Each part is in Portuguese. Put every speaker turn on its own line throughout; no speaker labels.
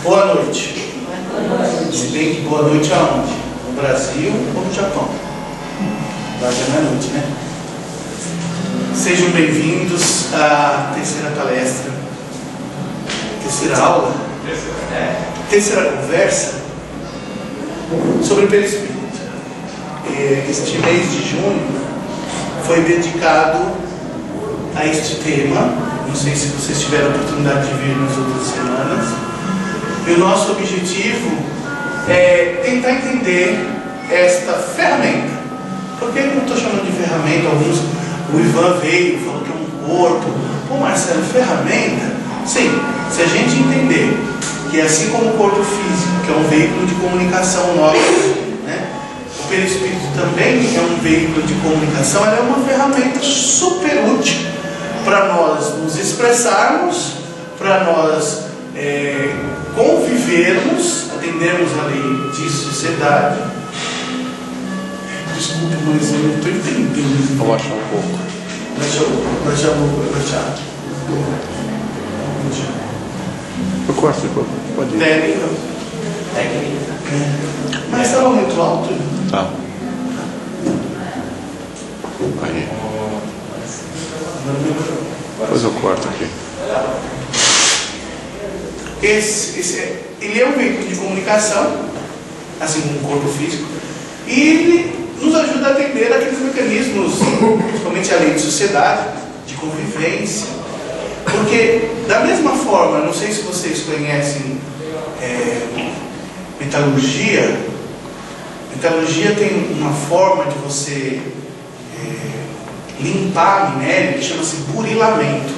Boa noite. Se bem que boa noite aonde? No Brasil ou no Japão? Lá já não é noite, né? Sejam bem-vindos à terceira palestra, terceira aula, terceira conversa sobre perispírito. Este mês de junho foi dedicado a este tema. Não sei se vocês tiveram a oportunidade de vir nas outras semanas. E o nosso objetivo é tentar entender esta ferramenta. Por que eu não estou chamando de ferramenta? O Ivan veio e falou que é um corpo. Pô, Marcelo, ferramenta? Sim, se a gente entender que assim como o corpo físico, que é um veículo de comunicação nosso, né? O perispírito também é um veículo de comunicação, ela é uma ferramenta super útil para nós nos expressarmos, para nós convivermos, atendermos a lei de sociedade. Desculpe, mas eu não estou entendendo.
Vou baixar um pouco.
Baixar.
Eu corto, pode ir.
Técnica. Mas estava muito alto.
Tá. Aí. Depois eu corto aqui.
Ele é um veículo de comunicação, assim como o corpo físico, e ele nos ajuda a atender aqueles mecanismos, principalmente a lei de sociedade, de convivência. Porque, da mesma forma, não sei se vocês conhecem metalurgia. Metalurgia tem uma forma de você limpar minério que chama-se burilamento.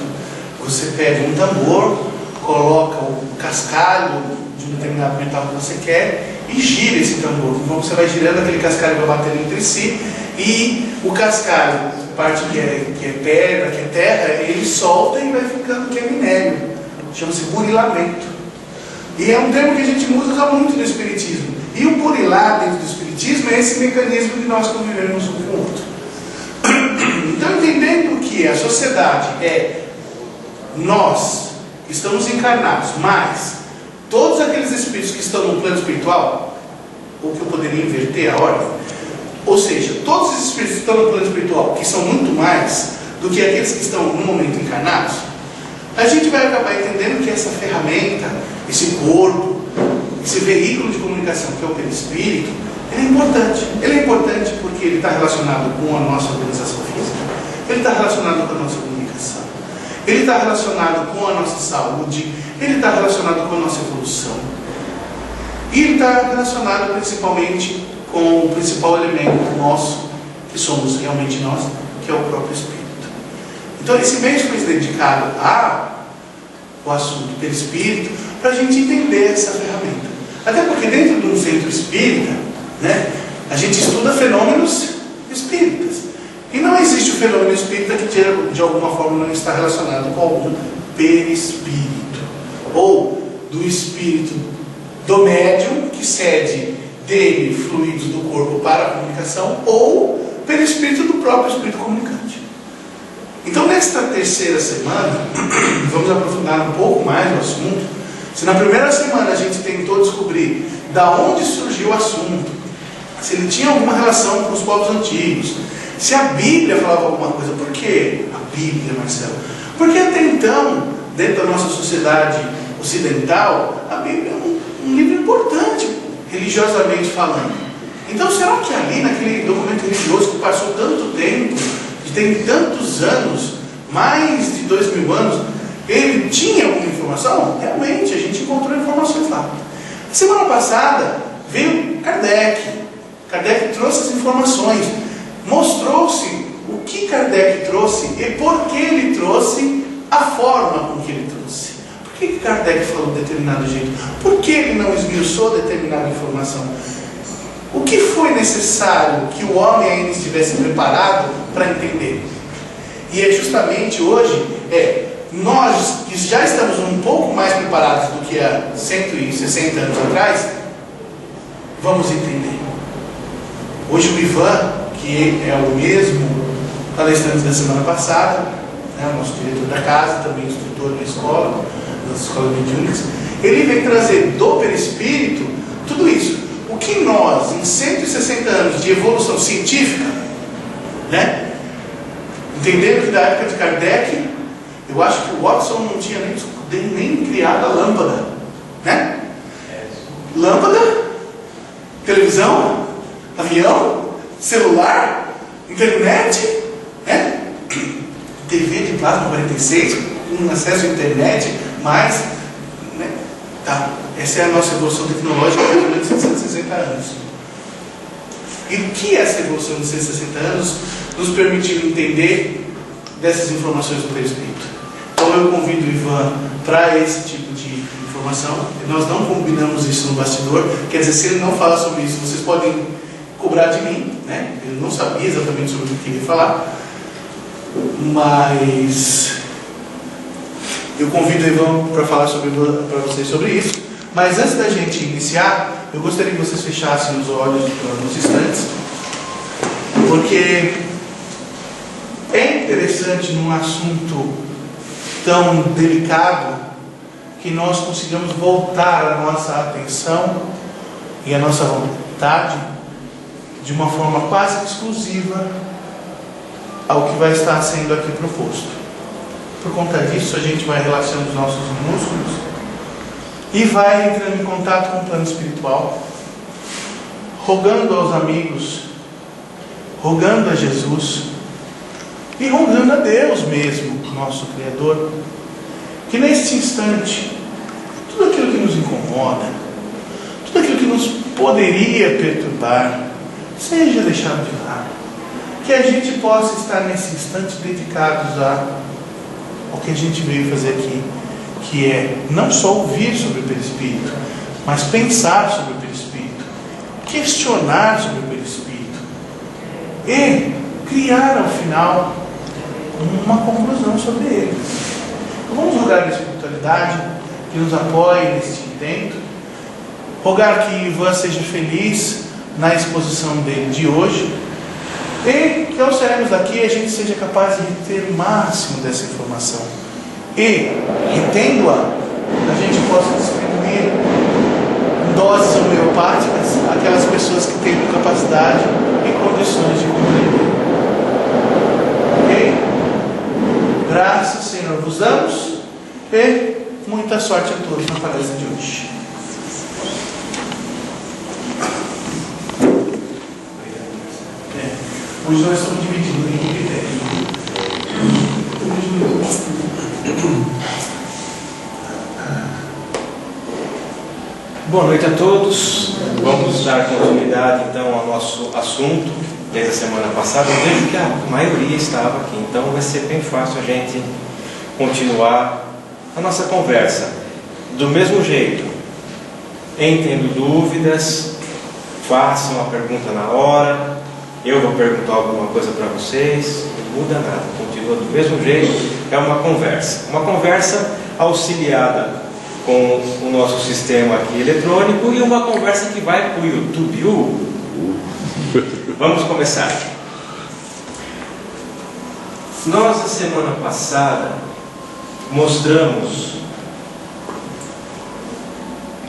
Você pega um tambor, coloca o cascalho de um determinado metal que você quer e gira esse tambor. Então você vai girando, aquele cascalho vai batendo entre si, e o cascalho, parte que é pedra, que é terra, ele solta e vai ficando que é minério. Chama-se burilamento. E é um termo que a gente usa muito no espiritismo. E o burilar dentro do espiritismo é esse mecanismo de nós convivermos um com o outro. Então, entendendo que a sociedade é nós que estamos encarnados, mas todos aqueles espíritos que estão no plano espiritual, ou que eu poderia inverter a ordem, ou seja, todos os espíritos que estão no plano espiritual, que são muito mais do que aqueles que estão no momento encarnados, a gente vai acabar entendendo que essa ferramenta, esse corpo, esse veículo de comunicação que é o perispírito, ele é importante. Ele é importante porque ele está relacionado com a nossa organização física, ele está relacionado com a nossa comunicação, ele está relacionado com a nossa saúde, ele está relacionado com a nossa evolução. E ele está relacionado principalmente com o principal elemento nosso, que somos realmente nós, que é o próprio Espírito. Então esse mês foi dedicado ao assunto perispírito, para a gente entender essa ferramenta. Até porque dentro de um centro espírita, né, a gente estuda fenômenos espíritas. E não existe o fenômeno espírita que de alguma forma não está relacionado com algum perispírito. Ou do espírito do médium, que cede dele fluidos do corpo para a comunicação, ou pelo espírito do próprio espírito comunicante. Então, nesta terceira semana, vamos aprofundar um pouco mais no assunto. Se na primeira semana a gente tentou descobrir da onde surgiu o assunto, se ele tinha alguma relação com os povos antigos, se a Bíblia falava alguma coisa. Por que a Bíblia, Marcelo? Porque até então, dentro da nossa sociedade ocidental, a Bíblia é um livro importante, religiosamente falando. Então, será que ali, naquele documento religioso que passou tanto tempo, que tem tantos anos, mais de 2000 anos, ele tinha alguma informação? Realmente, a gente encontrou informações lá. Semana passada veio Kardec. Kardec trouxe as informações. Mostrou-se o que Kardec trouxe e por que ele trouxe, a forma com que ele trouxe. Por que Kardec falou de determinado jeito? Por que ele não esmiuçou determinada informação? O que foi necessário que o homem ainda estivesse preparado para entender? E é justamente hoje, nós que já estamos um pouco mais preparados do que há 160 anos atrás, vamos entender. Hoje o Ivan, que é o mesmo palestrante da semana passada, o nosso diretor da casa, também instrutor na escola mediúnicas, ele vem trazer do perispírito tudo isso. O que nós, em 160 anos de evolução científica, né, entendendo que da época de Kardec, eu acho que o Watson não tinha nem criado a lâmpada, né? Lâmpada, televisão, avião, celular, internet, né? TV de plasma 46, com acesso à internet, mais, né? Tá. Essa é a nossa evolução tecnológica durante 160 anos. E o que essa evolução de 160 anos nos permitiu entender dessas informações do perispírito? Então eu convido o Ivan para esse tipo de informação. Nós não combinamos isso no bastidor. Quer dizer, se ele não falar sobre isso, vocês podem cobrar de mim, né? Eu não sabia exatamente sobre o que ele ia falar, mas eu convido o Ivan para falar para vocês sobre isso. Mas antes da gente iniciar, eu gostaria que vocês fechassem os olhos por uns instantes, porque é interessante num assunto tão delicado que nós consigamos voltar a nossa atenção e a nossa vontade de uma forma quase exclusiva ao que vai estar sendo aqui proposto. Por conta disso, a gente vai relaxando os nossos músculos e vai entrando em contato com o plano espiritual, rogando aos amigos, rogando a Jesus e rogando a Deus mesmo, nosso Criador, que neste instante, tudo aquilo que nos incomoda, tudo aquilo que nos poderia perturbar, seja deixado de lado, que a gente possa estar nesse instante dedicados ao que a gente veio fazer aqui, que é não só ouvir sobre o perispírito, mas pensar sobre o perispírito, questionar sobre o perispírito e criar ao final uma conclusão sobre ele. Então vamos rogar a espiritualidade que nos apoie neste intento, rogar que Ivan seja feliz na exposição dele de hoje e que ao sairmos daqui a gente seja capaz de reter o máximo dessa informação e, retendo-a, a gente possa distribuir em doses homeopáticas aquelas pessoas que têm capacidade e condições de compreender. Ok? Graças, Senhor, vos damos e muita sorte a todos na palestra de hoje. Hoje nós estamos dividindo em critério.
Boa noite a todos. Vamos dar continuidade então ao nosso assunto desde a semana passada. Eu vejo que a maioria estava aqui, então vai ser bem fácil a gente continuar a nossa conversa. Do mesmo jeito, tendo dúvidas, façam a pergunta na hora. Eu vou perguntar alguma coisa para vocês, não muda nada, continua do mesmo jeito. É uma conversa auxiliada com o nosso sistema aqui eletrônico e uma conversa que vai para o YouTube. Vamos começar. Nós, a semana passada, mostramos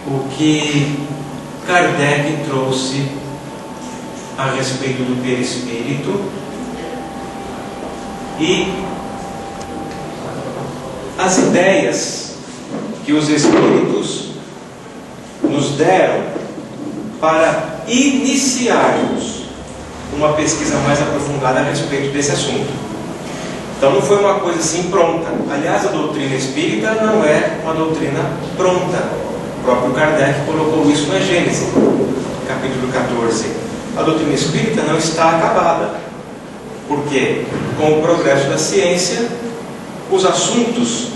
o que Kardec trouxe a respeito do perispírito e as ideias que os espíritos nos deram para iniciarmos uma pesquisa mais aprofundada a respeito desse assunto. Então não foi uma coisa assim pronta. Aliás, a doutrina espírita não é uma doutrina pronta. O próprio Kardec colocou isso na Gênesis, capítulo 14. A doutrina espírita não está acabada, porque com o progresso da ciência, os assuntos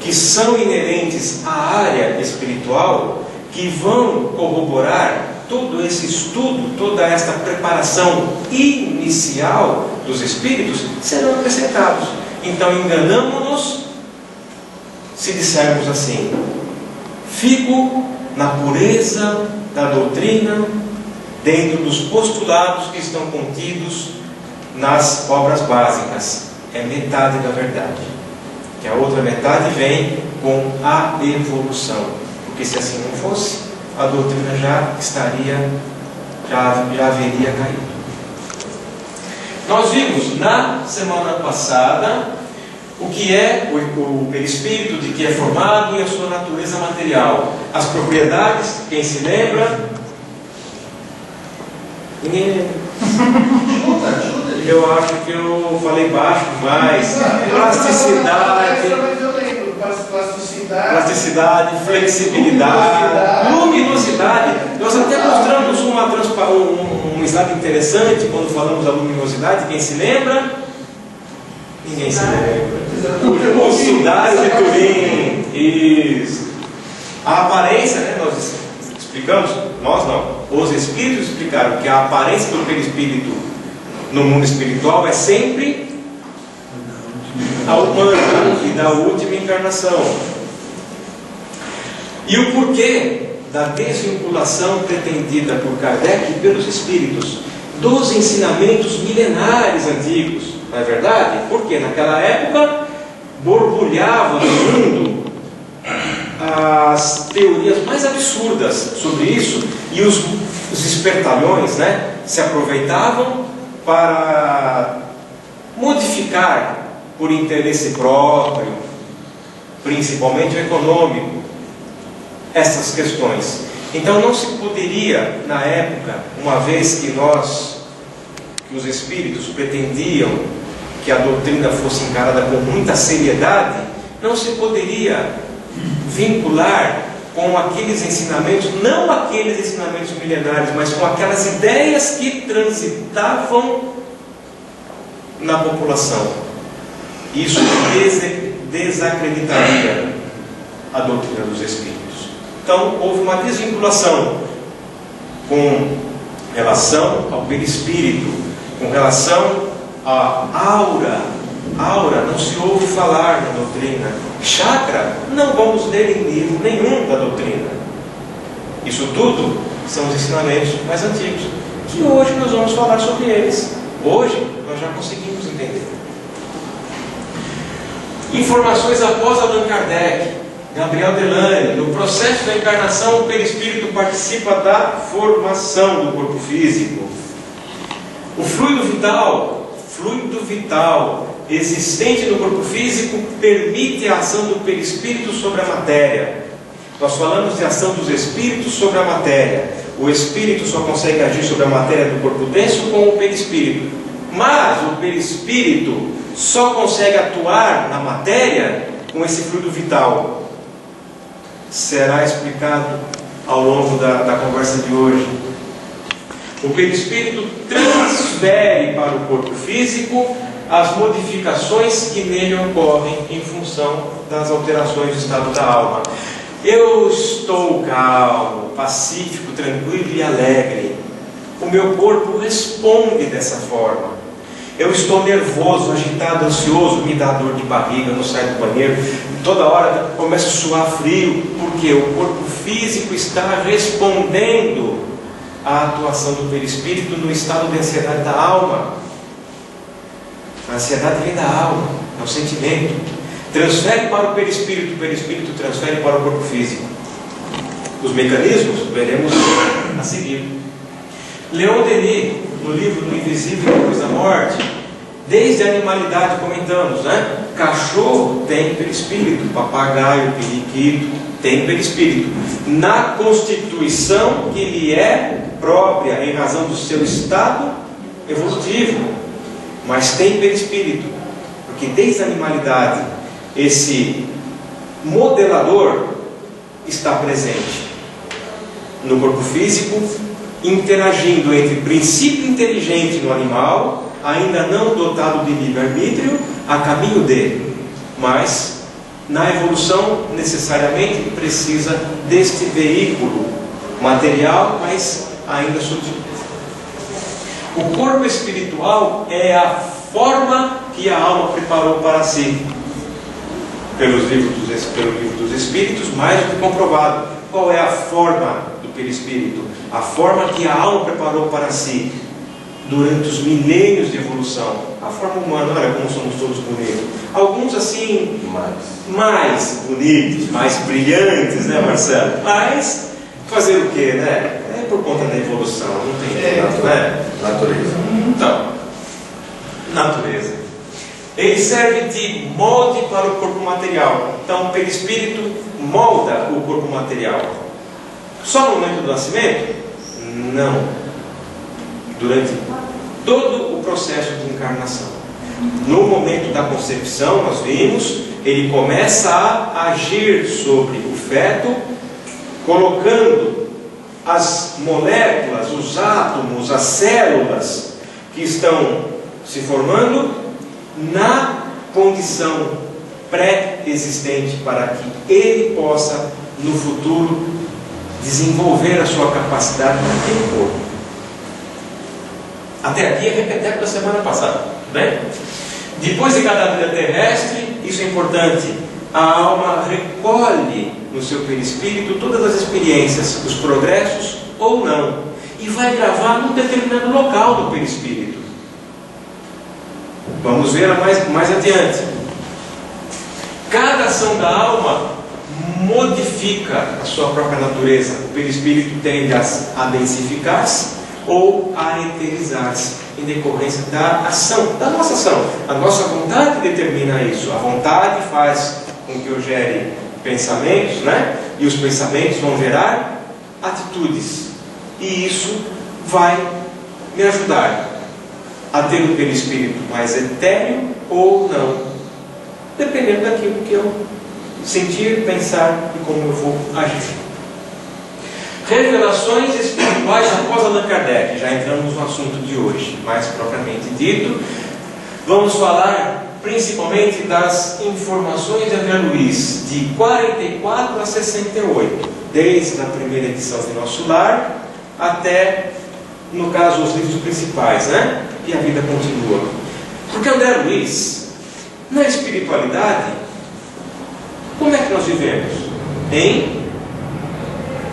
que são inerentes à área espiritual, que vão corroborar todo esse estudo, toda esta preparação inicial dos espíritos, serão acrescentados. Então enganamos-nos se dissermos assim: fico na pureza da doutrina, dentro dos postulados que estão contidos nas obras básicas. É metade da verdade. Que a outra metade vem com a evolução. porque se assim não fosse, a doutrina já haveria caído. Nós vimos na semana passada o que é o perispírito, de que é formado e a sua natureza material. As propriedades, quem se lembra? Ninguém. Eu acho que eu falei baixo demais. Plasticidade, flexibilidade, luminosidade. Nós até mostramos um slide interessante quando falamos da luminosidade. Quem se lembra? Ninguém se lembra. O sudário de Turim. Isso. A aparência, né? Nós explicamos, nós não. Os espíritos explicaram que a aparência do perispírito no mundo espiritual é sempre a humana e da última encarnação. E o porquê da desvinculação pretendida por Kardec e pelos espíritos dos ensinamentos milenares antigos, não é verdade? Porque naquela época borbulhavam no mundo as teorias mais absurdas sobre isso, e os espertalhões, né, se aproveitavam para modificar por interesse próprio, principalmente o econômico, essas questões. Então não se poderia, na época, uma vez que os espíritos pretendiam que a doutrina fosse encarada com muita seriedade, não se poderia vincular com aqueles ensinamentos, não aqueles ensinamentos milenares, mas com aquelas ideias que transitavam na população. Isso desacreditaria a doutrina dos espíritos. Então houve uma desvinculação com relação ao perispírito, com relação à aura. Aura não se ouve falar na doutrina. Chakra não vamos ler em livro nenhum da doutrina. Isso tudo são os ensinamentos mais antigos, que hoje nós vamos falar sobre eles. Hoje nós já conseguimos entender. Informações após Allan Kardec. Gabriel Delane: no processo da encarnação, o perispírito participa da formação do corpo físico. O fluido vital existente no corpo físico permite a ação do perispírito sobre a matéria. Nós falamos de ação dos espíritos sobre a matéria. O espírito só consegue agir sobre a matéria do corpo denso com o perispírito, mas o perispírito só consegue atuar na matéria com esse fluido vital. Será explicado ao longo da conversa de hoje. O perispírito transfere para o corpo físico as modificações que nele ocorrem em função das alterações do estado da alma. Eu estou calmo, pacífico, tranquilo e alegre. O meu corpo responde dessa forma. Eu estou nervoso, agitado, ansioso, me dá dor de barriga, não saio do banheiro, toda hora começo a suar frio, porque o corpo físico está respondendo à atuação do perispírito no estado de ansiedade da alma. A ansiedade vem da alma, é um sentimento. Transfere para o perispírito transfere para o corpo físico. Os mecanismos veremos a seguir. Leon Denis, no livro Do Invisível e Depois da Morte, desde a animalidade comentamos, né? Cachorro tem perispírito, papagaio, periquito tem perispírito, na constituição que lhe é própria em razão do seu estado evolutivo, mas tem perispírito, porque desde a animalidade esse modelador está presente no corpo físico, interagindo entre princípio inteligente no animal, ainda não dotado de livre-arbítrio, a caminho de, mas na evolução necessariamente precisa deste veículo material, mas ainda sutil. O corpo espiritual é a forma que a alma preparou para si, pelo livro dos Espíritos, mais do que comprovado. Qual é a forma do perispírito? A forma que a alma preparou para si durante os milênios de evolução. A forma humana, olha como somos todos bonitos. Alguns pontos assim mais bonitos, mais brilhantes, né, Marcelo? Mas fazer o quê, né? É por conta da evolução, não tem jeito, né?
Natureza.
Então, natureza. Ele serve de molde para o corpo material. Então, o perispírito molda o corpo material. Só no momento do nascimento? Não. Durante todo o processo de encarnação. No momento da concepção, nós vimos, ele começa a agir sobre o feto, colocando as moléculas, os átomos, as células que estão se formando na condição pré-existente para que ele possa, no futuro, desenvolver a sua capacidade naquele corpo. Até aqui é repeteco da semana passada, né? Depois de cada vida terrestre, isso é importante, a alma recolhe no seu perispírito todas as experiências, os progressos ou não, e vai gravar num determinado local do perispírito. Vamos ver mais adiante. Cada ação da alma modifica a sua própria natureza. O perispírito tende a densificar-se ou a eterizar-se em decorrência da ação, da nossa ação. A nossa vontade determina isso. A vontade faz com que eu gere pensamentos, né? E os pensamentos vão gerar atitudes. E isso vai me ajudar a ter um perispírito mais etéreo ou não, dependendo daquilo que eu sentir, pensar e como eu vou agir. Revelações espirituais após Allan Kardec. Já entramos no assunto de hoje, mais propriamente dito. Vamos falar principalmente das informações de André Luiz, de 44 a 68, desde a primeira edição de Nosso Lar até, no caso, os livros principais, né? E a vida continua. Porque André Luiz, na espiritualidade, como é que nós vivemos? Em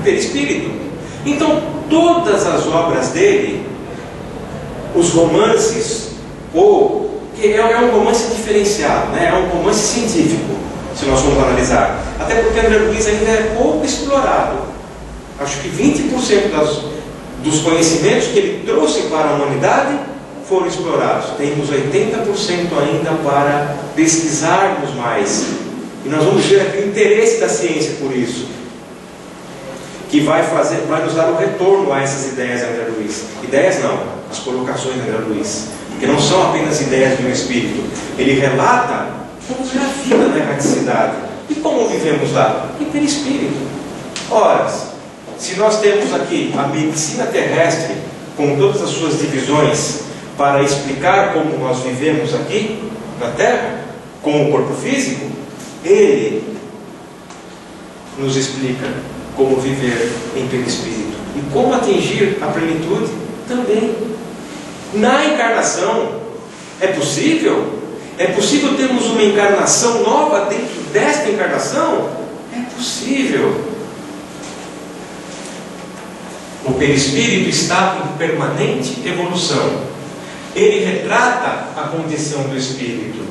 perispírito. Então, todas as obras dele, os romances, que é um romance diferenciado, né? É um romance científico, se nós formos analisar. Até porque André Luiz ainda é pouco explorado. Acho que 20% dos conhecimentos que ele trouxe para a humanidade foram explorados. Temos 80% ainda para pesquisarmos mais. E nós vamos ver aqui o interesse da ciência por isso, que vai nos dar o retorno a essas ideias de André Luiz. Ideias não, as colocações de André Luiz, que não são apenas ideias de um espírito. Ele relata como é a vida na erraticidade. E como vivemos lá? Em perispírito. Ora, se nós temos aqui a medicina terrestre, com todas as suas divisões, para explicar como nós vivemos aqui na Terra, com o corpo físico, ele nos explica como viver em perispírito e como atingir a plenitude também. Na encarnação, é possível? É possível termos uma encarnação nova dentro desta encarnação? É possível. O perispírito está em permanente evolução. Ele retrata a condição do espírito.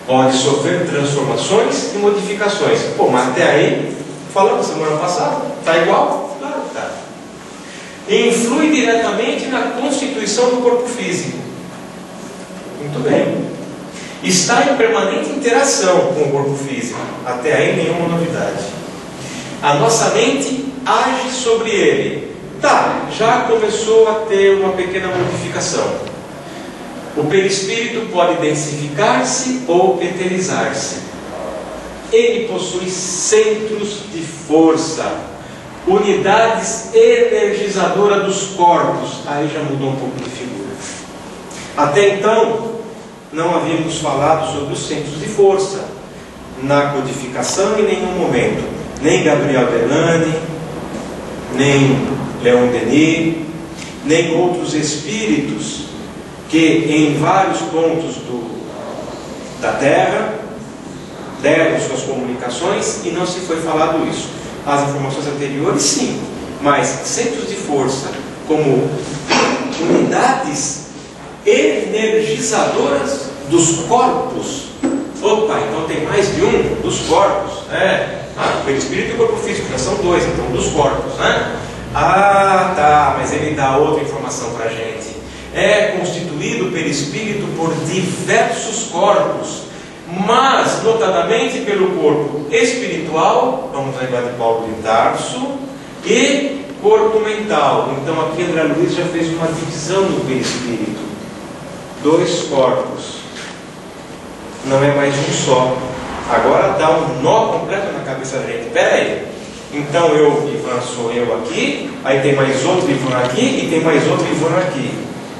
Pode sofrer transformações e modificações. Pô, mas até aí, falamos semana passada, está igual? Claro que está. Influi diretamente na constituição do corpo físico. Muito bem. Está em permanente interação com o corpo físico. Até aí nenhuma novidade. A nossa mente age sobre ele. Tá, já começou a ter uma pequena modificação. O perispírito pode densificar-se ou eterizar-se. Ele possui centros de força, unidades energizadoras dos corpos. Aí já mudou um pouco de figura. Até então, não havíamos falado sobre os centros de força na codificação em nenhum momento. Nem Gabriel Delany, nem Leon Denis, nem outros espíritos que em vários pontos da Terra deram suas comunicações e não se foi falado isso. As informações anteriores sim, mas centros de força como unidades energizadoras dos corpos, Opa, então tem mais de um dos corpos, né? O perispírito e o corpo físico, já são dois, então, dos corpos, né? Ah, tá, mas ele dá outra informação para a gente. É constituído o perispírito por diversos corpos, mas notadamente pelo corpo espiritual, vamos lembrar de Paulo de Tarso, e corpo mental. Então aqui André Luiz já fez uma divisão do perispírito. 2 corpos. Não é mais um só. Agora dá um nó completo na cabeça da gente. Espera aí. Então eu, Ivan, sou eu aqui, aí tem mais outro Ivan aqui e tem mais outro Ivan aqui.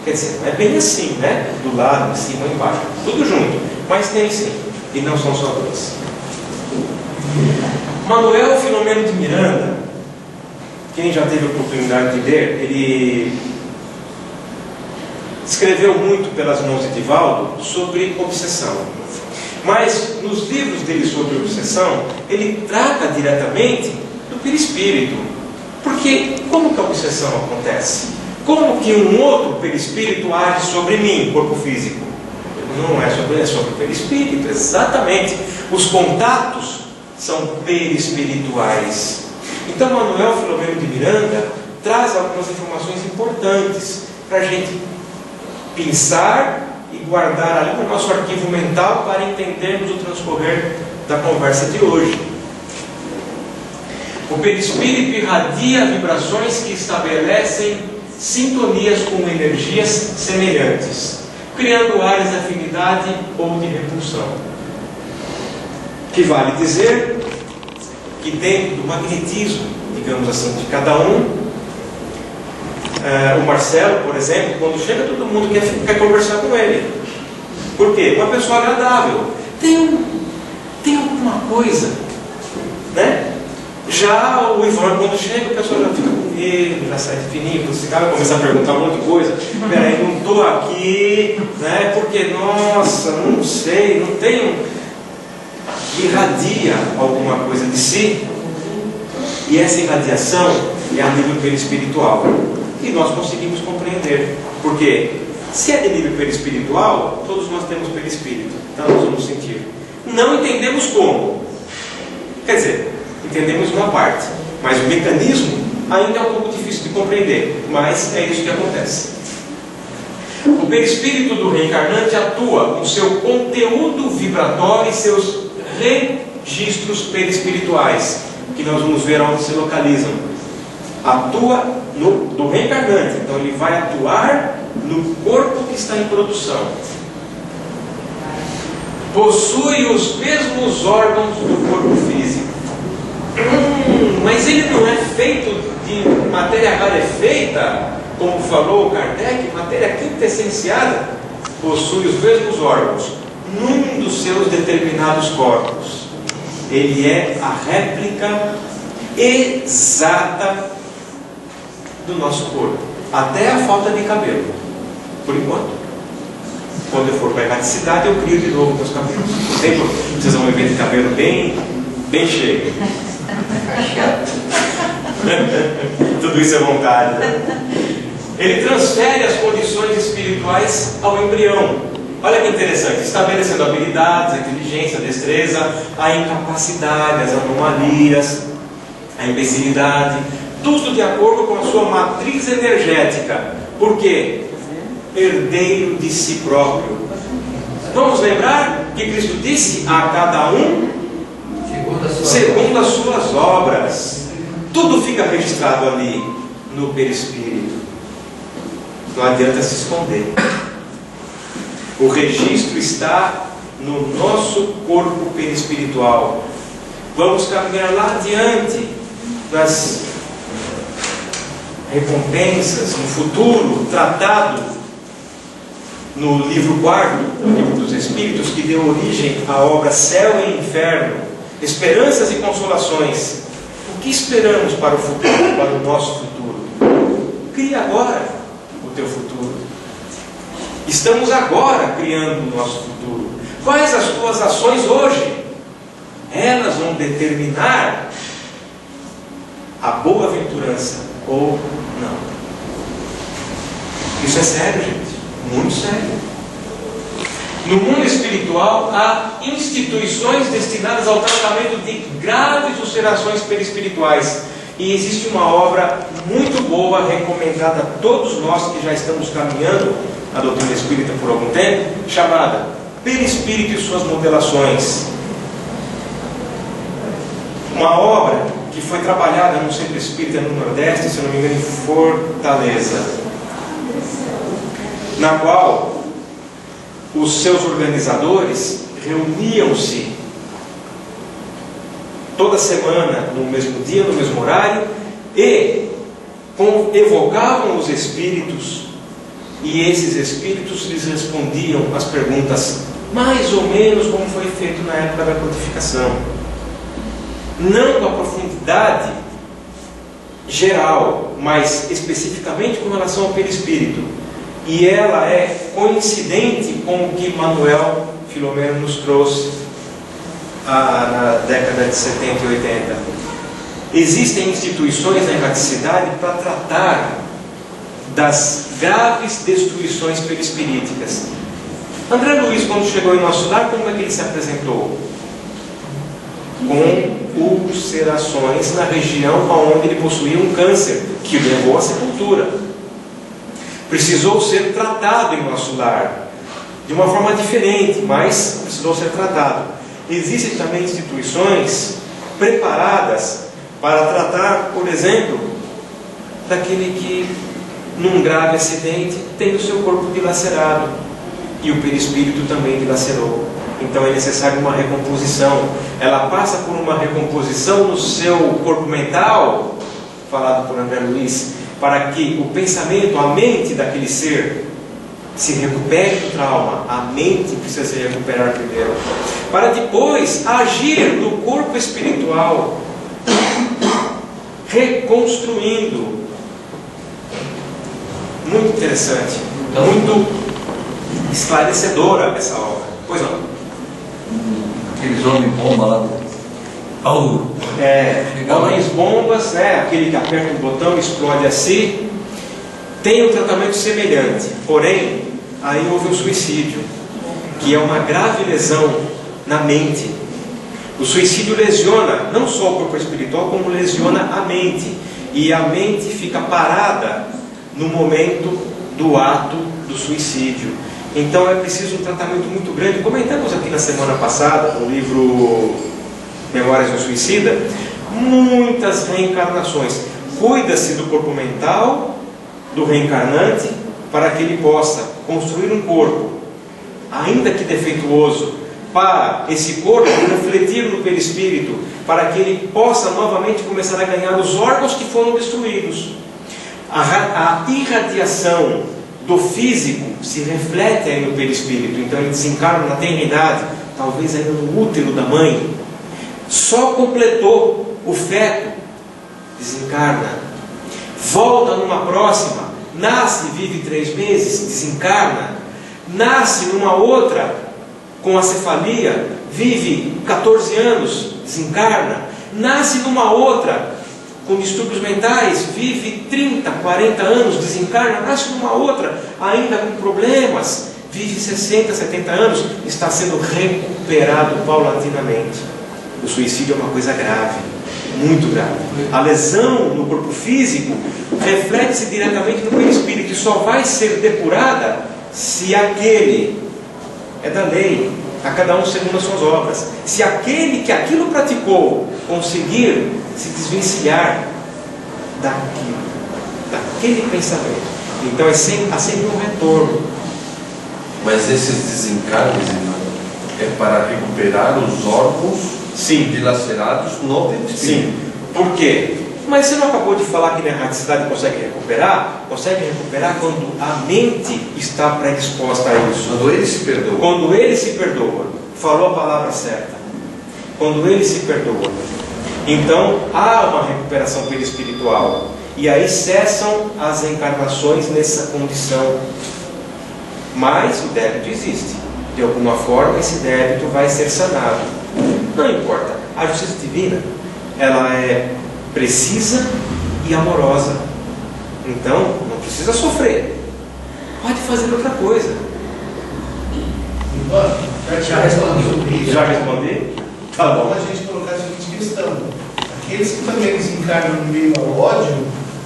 Quer dizer, não é bem assim, né? Do lado, em cima e embaixo. Tudo junto. Mas tem sim. E não são só 2. Manuel Filomeno de Miranda, quem já teve a oportunidade de ler, ele escreveu muito pelas mãos de Divaldo sobre obsessão. Mas nos livros dele sobre obsessão, ele trata diretamente do perispírito. Porque como que a obsessão acontece? Como que um outro perispírito age sobre mim, corpo físico? Não é sobre o perispírito, exatamente. Os contatos são perispirituais. Então Manuel Filomeno de Miranda traz algumas informações importantes para a gente pensar e guardar ali no nosso arquivo mental para entendermos o transcorrer da conversa de hoje. O perispírito irradia vibrações que estabelecem sintonias com energias semelhantes, criando áreas de afinidade ou de repulsão. Que vale dizer que dentro do magnetismo, digamos assim, de cada um, o Marcelo, por exemplo, quando chega todo mundo quer conversar com ele. Por quê? Uma pessoa agradável. Tem alguma coisa, né? Já o Ivan, quando chega, o pessoal já fica com ele, já sai fininho, quando esse cara começa a perguntar um monte de coisa. Peraí, não estou aqui, né? Porque, nossa, não sei, não tenho. Irradia alguma coisa de si, e essa irradiação é a nível perispiritual. E nós conseguimos compreender. Porque se é de nível perispiritual, todos nós temos perispírito. Então nós vamos sentir. Não entendemos como. Quer dizer, entendemos uma parte. Mas o mecanismo ainda é um pouco difícil de compreender. Mas é isso que acontece. O perispírito do reencarnante atua com seu conteúdo vibratório e seus registros perispirituais, que nós vamos ver onde se localizam. Atua do reencarnante, então ele vai atuar no corpo que está em produção. Possui os mesmos órgãos do corpo físico. Mas ele não é feito de matéria rarefeita, como falou Kardec, matéria quintessenciada. Possui os mesmos órgãos num dos seus determinados corpos. Ele é a réplica exata do nosso corpo, até a falta de cabelo, por enquanto. Quando eu for para a erraticidade, eu crio de novo meus cabelos. Tem problema. Vocês vão me ver de cabelo bem cheio. Tudo isso é vontade, né? Ele transfere as condições espirituais ao embrião. Olha que interessante, estabelecendo habilidades, a inteligência, a destreza, a incapacidade, as anomalias, a imbecilidade, tudo de acordo com a sua matriz energética. Por quê? Herdeiro de si próprio. Vamos lembrar que Cristo disse a cada um segundo as suas obras. Tudo fica registrado ali no perispírito. Não adianta se esconder. O registro está no nosso corpo perispiritual. Vamos caminhar lá adiante nas recompensas, no futuro, tratado no livro 4, no livro dos Espíritos, que deu origem à obra Céu e Inferno, Esperanças e Consolações. O que esperamos para o futuro, para o nosso futuro? Crie agora o teu futuro. Estamos agora criando o nosso futuro. Quais as tuas ações hoje? Elas vão determinar a boa-aventurança ou não. Isso é sério, gente. Muito sério. No mundo espiritual, há instituições destinadas ao tratamento de graves ulcerações perispirituais. E existe uma obra muito boa, recomendada a todos nós que já estamos caminhando a doutrina espírita por algum tempo, chamada Perispírito e suas modelações. Uma obra que foi trabalhada no Centro Espírita no Nordeste, se não me engano, em Fortaleza, na qual os seus organizadores reuniam-se toda semana, no mesmo dia, no mesmo horário, e evocavam os espíritos, e esses espíritos lhes respondiam as perguntas mais ou menos como foi feito na época da codificação, não com a profundidade geral, mas especificamente com relação ao perispírito. E ela é coincidente com o que Manuel Filomeno nos trouxe na década de 70 e 80. Existem instituições na erraticidade para tratar das graves destruições perispiríticas. André Luiz, quando chegou em nosso lar, como é que ele se apresentou? Com ulcerações na região onde ele possuía um câncer, que levou à sepultura. Precisou ser tratado em nosso lar, de uma forma diferente, mas precisou ser tratado. Existem também instituições preparadas para tratar, por exemplo, daquele que, num grave acidente, tem o seu corpo dilacerado, e o perispírito também dilacerou. Então é necessário uma recomposição. Ela passa por uma recomposição no seu corpo mental, falado por André Luiz, para que o pensamento, a mente daquele ser se recupere do trauma. A mente precisa se recuperar primeiro, para depois agir no corpo espiritual, reconstruindo. Muito interessante, muito esclarecedora essa obra. Pois não?
Aqueles homens bomba lá do Paulo.
Homens bombas, né? Aquele que aperta um botão e explode assim, tem um tratamento semelhante, porém aí houve um suicídio, que é uma grave lesão na mente. O suicídio lesiona não só o corpo espiritual, como lesiona a mente, e a mente fica parada no momento do ato do suicídio. Então é preciso um tratamento muito grande. Comentamos aqui na semana passada, no livro Memórias do Suicida, muitas reencarnações. Cuida-se do corpo mental do reencarnante, para que ele possa construir um corpo, ainda que defeituoso, para esse corpo refletir no perispírito, para que ele possa novamente começar a ganhar os órgãos que foram destruídos. A irradiação do físico se reflete aí no perispírito. Então ele desencarna na tenridade, talvez ainda no útero da mãe. Só completou o feto, desencarna, volta numa próxima, nasce, vive 3 meses, desencarna, nasce numa outra com acefalia, vive 14 anos, desencarna, nasce numa outra com distúrbios mentais, vive 30, 40 anos, desencarna, nasce numa outra ainda com problemas, vive 60, 70 anos, está sendo recuperado paulatinamente. O suicídio é uma coisa grave, muito grave. A lesão no corpo físico reflete-se diretamente no perispírito, e só vai ser depurada se aquele, é da lei, a cada um segundo as suas obras, se aquele que aquilo praticou conseguir se desvencilhar daquele pensamento. Então há sempre um retorno.
Mas esses desencargos, irmão, é para recuperar os órgãos dilacerados no perispírito.
Sim. Por quê? Mas você não acabou de falar que na erraticidade consegue recuperar? Consegue recuperar quando a mente está predisposta a isso.
Quando ele se perdoa.
Quando ele se perdoa. Falou a palavra certa. Quando ele se perdoa. Então há uma recuperação perispiritual. E aí cessam as encarnações nessa condição. Mas o débito existe. De alguma forma esse débito vai ser sanado. Não importa. A justiça divina, ela é precisa e amorosa. Então não precisa sofrer. Pode fazer outra coisa.
Já respondi.
Já respondi? Tá
Então
bom.
a gente colocar a seguinte questão: aqueles que também desencarnam no meio ao ódio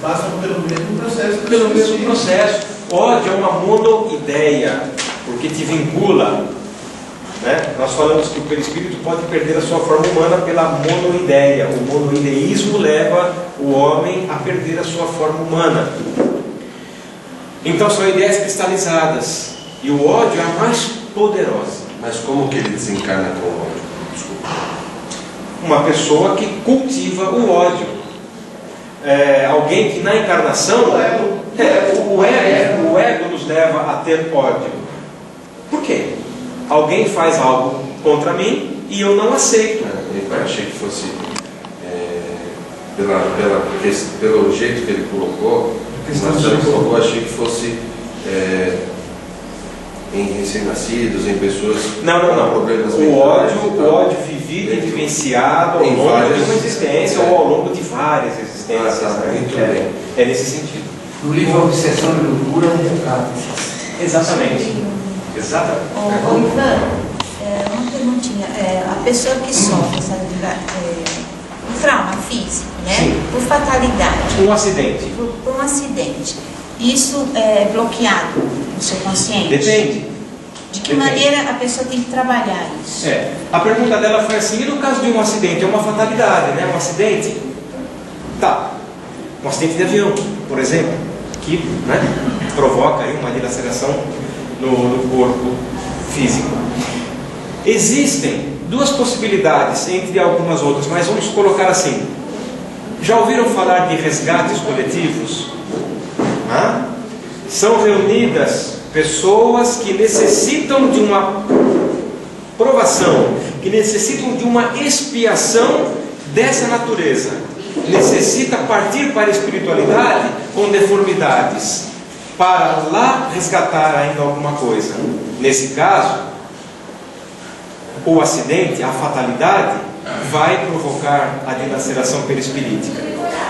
passam pelo mesmo processo.
Pelo mesmo processo. Ódio é uma monoideia, porque te vincula. Né? Nós falamos que o perispírito pode perder a sua forma humana pela monoideia. O monoideísmo leva o homem a perder a sua forma humana. Então são ideias cristalizadas. E o ódio é a mais poderosa.
Mas como que ele desencarna com o ódio? Desculpa.
Uma pessoa que cultiva o ódio. Alguém que na encarnação... O ego nos leva a ter ódio. Por quê? Alguém faz algo contra mim e eu não aceito.
Eu achei que fosse pelo jeito que ele colocou, eu achei que fosse em recém-nascidos, em pessoas com problemas mentais.
O ódio vivido e vivenciado ao longo de uma existência ou ao longo de várias existências.
Muito bem.
É nesse sentido.
No livro Obsessão e Loucura, retrata.
Exatamente. Exatamente.
Ô, Ivan, uma perguntinha. A pessoa que sofre um trauma físico, né?
Sim.
Por fatalidade,
Um acidente.
por um acidente, isso é bloqueado no seu consciente?
Depende.
De que maneira a pessoa tem que trabalhar isso?
A pergunta dela foi assim: e no caso de um acidente? É uma fatalidade, né? Um acidente? Tá. Um acidente de avião, por exemplo, que, né, provoca aí uma dilaceração no corpo físico. Existem duas possibilidades, entre algumas outras, mas vamos colocar assim. Já ouviram falar de resgates coletivos? São reunidas pessoas que necessitam de uma provação, que necessitam de uma expiação dessa natureza. Necessita partir para a espiritualidade com deformidades, para lá resgatar ainda alguma coisa. Nesse caso, o acidente, a fatalidade, vai provocar a dilaceração perispirítica.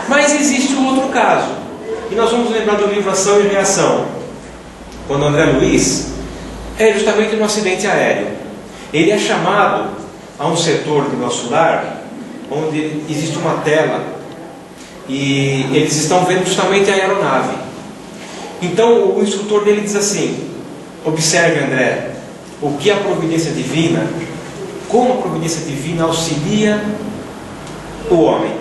Mas existe um outro caso, e nós vamos lembrar do livro Ação e Reação, quando André Luiz é justamente no acidente aéreo. Ele é chamado a um setor do nosso lar, onde existe uma tela, e eles estão vendo justamente a aeronave. Então o instrutor dele diz assim: observe, André, o que a providência divina, como a providência divina auxilia o homem.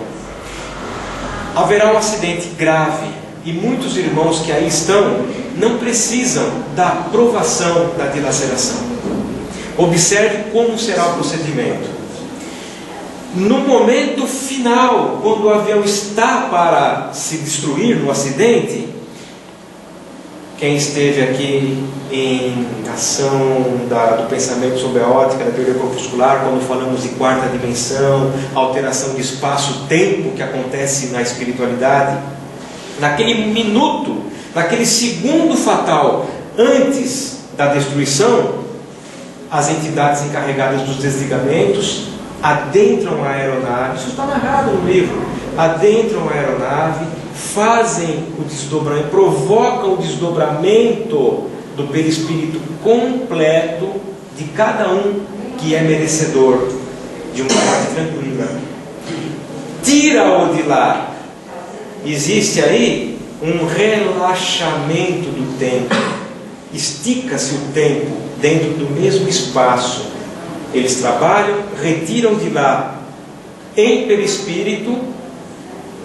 Haverá um acidente grave, e muitos irmãos que aí estão não precisam da provação da dilaceração. Observe como será o procedimento. No momento final, quando o avião está para se destruir no acidente, quem esteve aqui em ação do pensamento sobre a ótica, da teoria corpuscular, quando falamos de quarta dimensão, alteração de espaço-tempo que acontece na espiritualidade, naquele minuto, naquele segundo fatal, antes da destruição, as entidades encarregadas dos desligamentos adentram a aeronave, isso está narrado no livro, adentram a aeronave, fazem o desdobramento, provocam o desdobramento do perispírito completo de cada um que é merecedor de uma morte tranquila. Tira-o de lá. Existe aí um relaxamento do tempo. Estica-se o tempo dentro do mesmo espaço. Eles trabalham, retiram de lá em perispírito,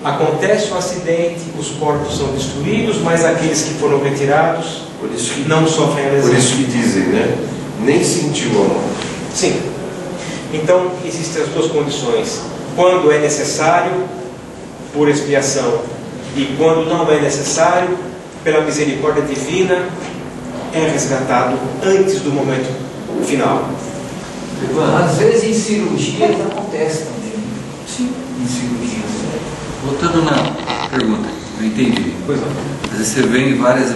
acontece o acidente, os corpos são destruídos, mas aqueles que foram retirados não sofrem a lesão.
Por isso que dizem, né? Nem sentiu a morte.
Sim. Então existem as duas condições: quando é necessário, por expiação, e quando não é necessário, pela misericórdia divina, é resgatado antes do momento final.
Às vezes em cirurgias acontece também.
Sim.
Em cirurgias.
Voltando na pergunta, eu entendi.
Pois não.
Às vezes você vem em várias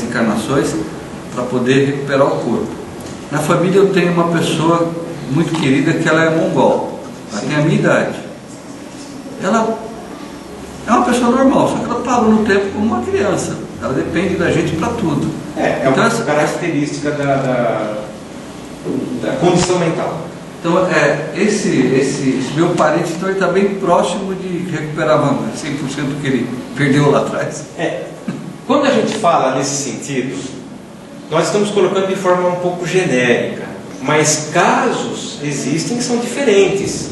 encarnações para poder recuperar o corpo. Na família eu tenho uma pessoa muito querida que ela é mongol. Ela tem a minha idade. Ela é uma pessoa normal, só que ela parou no tempo como uma criança. Ela depende da gente para tudo.
É
então,
uma característica da condição mental.
Então, esse meu parente, então, ele está bem próximo de recuperar 100% do que ele perdeu lá atrás.
Quando a gente fala nesse sentido, nós estamos colocando de forma um pouco genérica, mas casos existem que são diferentes.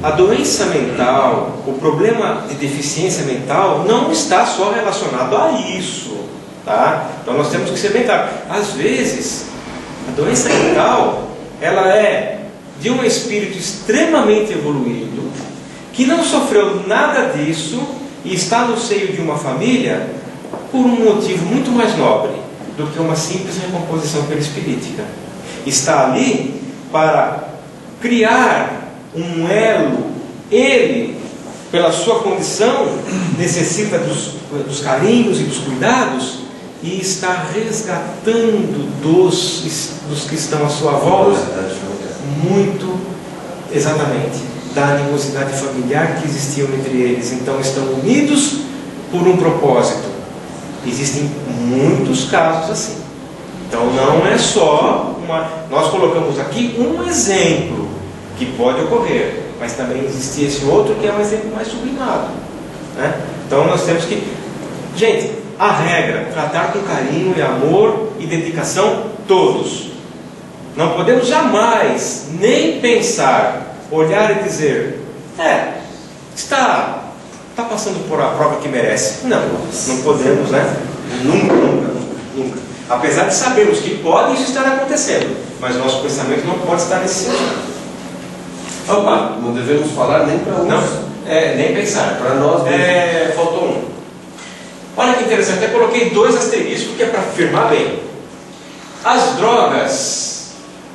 A doença mental, o problema de deficiência mental não está só relacionado a isso, tá? Então nós temos que ser bem claros. Às vezes, a doença mental, ela é de um espírito extremamente evoluído, que não sofreu nada disso e está no seio de uma família por um motivo muito mais nobre do que uma simples recomposição perispirítica. Está ali para criar um elo. Ele, pela sua condição, necessita dos carinhos e dos cuidados, e está resgatando dos que estão à sua volta muito, exatamente, da animosidade familiar que existia entre eles. Então estão unidos por um propósito. Existem muitos casos assim. Então não é só nós colocamos aqui um exemplo que pode ocorrer, mas também existe esse outro que é um exemplo mais sublimado, né? Então nós temos que, gente, a regra, tratar com carinho e amor e dedicação todos. Não podemos jamais nem pensar, olhar e dizer, está passando por a prova que merece. Não podemos, né? Nunca. Apesar de sabermos que pode isso estar acontecendo, mas nosso pensamento não pode estar nesse sentido. Opa!
Não devemos falar nem para uns.
Não, nem pensar.
Para nós mesmos.
Faltou um. Olha que interessante, até coloquei 2 asteriscos, que é para afirmar bem. As drogas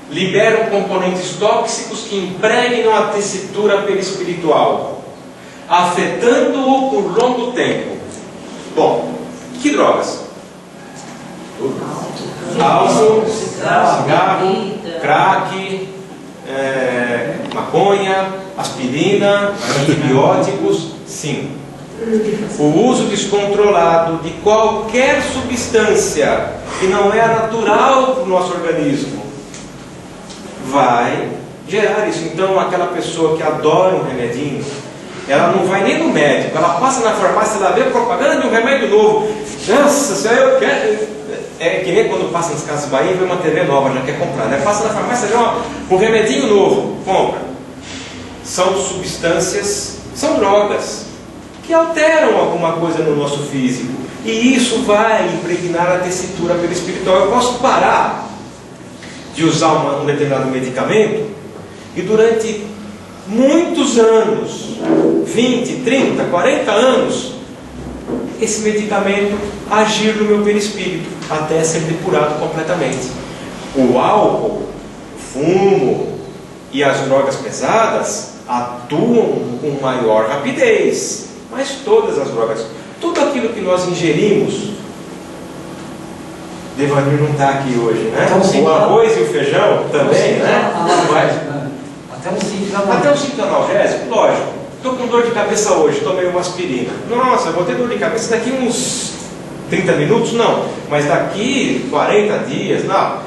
liberam componentes tóxicos que impregnam a tessitura perispiritual, afetando-o por longo tempo. Bom, que drogas? Álcool, cigarro, crack, maconha, aspirina, antibióticos, sim. O uso descontrolado de qualquer substância que não é natural para o nosso organismo vai gerar isso. Então aquela pessoa que adora um remedinho, ela não vai nem no médico, ela passa na farmácia, ela vê a propaganda de um remédio novo. Nossa senhora, eu quero. É que nem quando passa nas Casas Bahia e vê uma TV nova, já quer comprar, né? Passa na farmácia, vê um remedinho novo, compra. São substâncias, são drogas que alteram alguma coisa no nosso físico, e isso vai impregnar a tessitura perispiritual. Eu posso parar de usar um determinado medicamento e durante muitos anos, 20, 30, 40 anos, esse medicamento agir no meu perispírito até ser depurado completamente. O álcool, o fumo e as drogas pesadas atuam com maior rapidez, mas todas as drogas, tudo aquilo que nós ingerimos, Devanir não está aqui hoje, né? O arroz e o feijão também, né? Até o simples analgésico, lógico. Estou com dor de cabeça hoje, tomei uma aspirina. Nossa, vou ter dor de cabeça daqui uns 30 minutos? Não. Mas daqui 40 dias, não.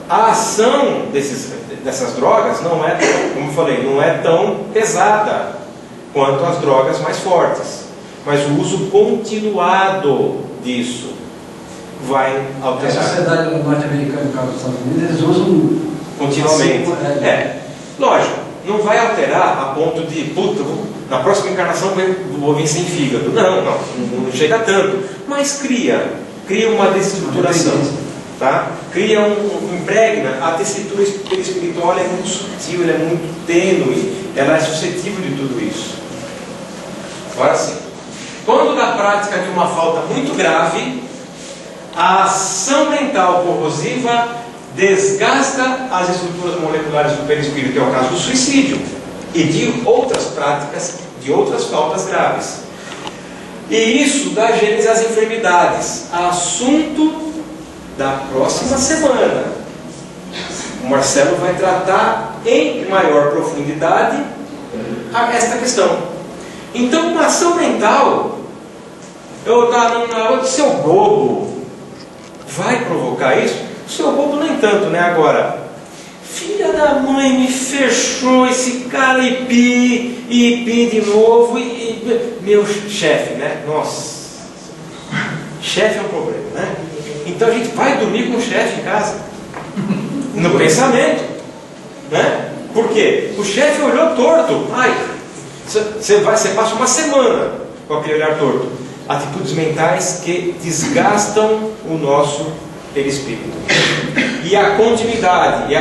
A ação dessas drogas não é, como eu falei, não é tão pesada quanto as drogas mais fortes. Mas o uso continuado disso vai alterar.
A sociedade norte-americana, no caso dos Estados Unidos, eles usam
continuamente. Lógico. Não vai alterar a ponto de, puta, na próxima encarnação vou vir sem fígado. Não chega tanto. Mas cria uma desestruturação, tá? Impregna. A tessitura espiritual é muito sutil, ela é muito tênue, ela é suscetível de tudo isso. Agora sim. Quando da prática de uma falta muito grave, a ação mental corrosiva desgasta as estruturas moleculares do perispírito, que é o caso do suicídio e de outras práticas, de outras faltas graves. E isso dá gênese às enfermidades, assunto da próxima semana. O Marcelo vai tratar em maior profundidade esta questão. Então, uma ação mental, o seu bobo vai provocar isso? O seu bobo nem tanto, né? Agora, filha da mãe me fechou, esse cara e de novo, meu chefe, né? Nossa, chefe é um problema, né? Então a gente vai dormir com o chefe em casa, no pensamento, né? Por quê? O chefe olhou torto. Ai, você passa uma semana com aquele olhar torto. Atitudes mentais que desgastam o nosso perispírito. E a continuidade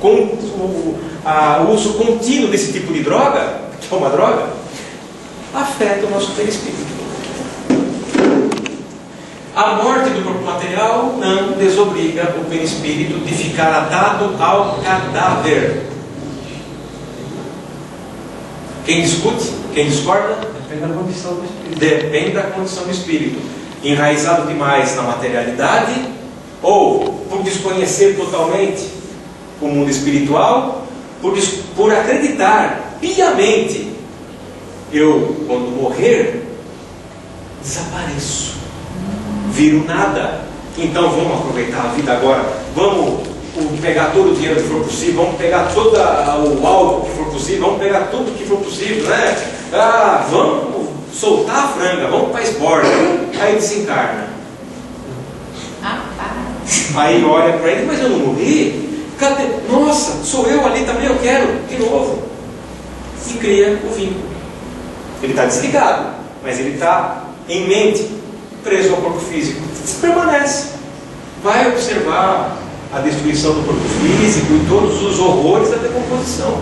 o uso contínuo desse tipo de droga, que é uma droga, afeta o nosso perispírito. A morte do corpo material não desobriga o perispírito de ficar atado ao cadáver. Quem discute? Quem discorda?
Depende da condição do espírito.
Depende da condição do espírito. Enraizado demais na materialidade, ou por desconhecer totalmente o mundo espiritual, por acreditar piamente, eu, quando morrer, desapareço, viro nada. Então vamos aproveitar a vida agora, vamos pegar todo o dinheiro que for possível, vamos pegar todo o álcool que for possível, vamos pegar tudo que for possível, né? Vamos soltar a franga, vamos para a esporte. Aí desencarna. Aí olha para ele, mas eu não morri? Cadê? Nossa, sou eu ali também, eu quero de novo. E cria o vínculo. Ele está desligado, mas ele está em mente, preso ao corpo físico. Permanece. Vai observar a destruição do corpo físico e todos os horrores da decomposição.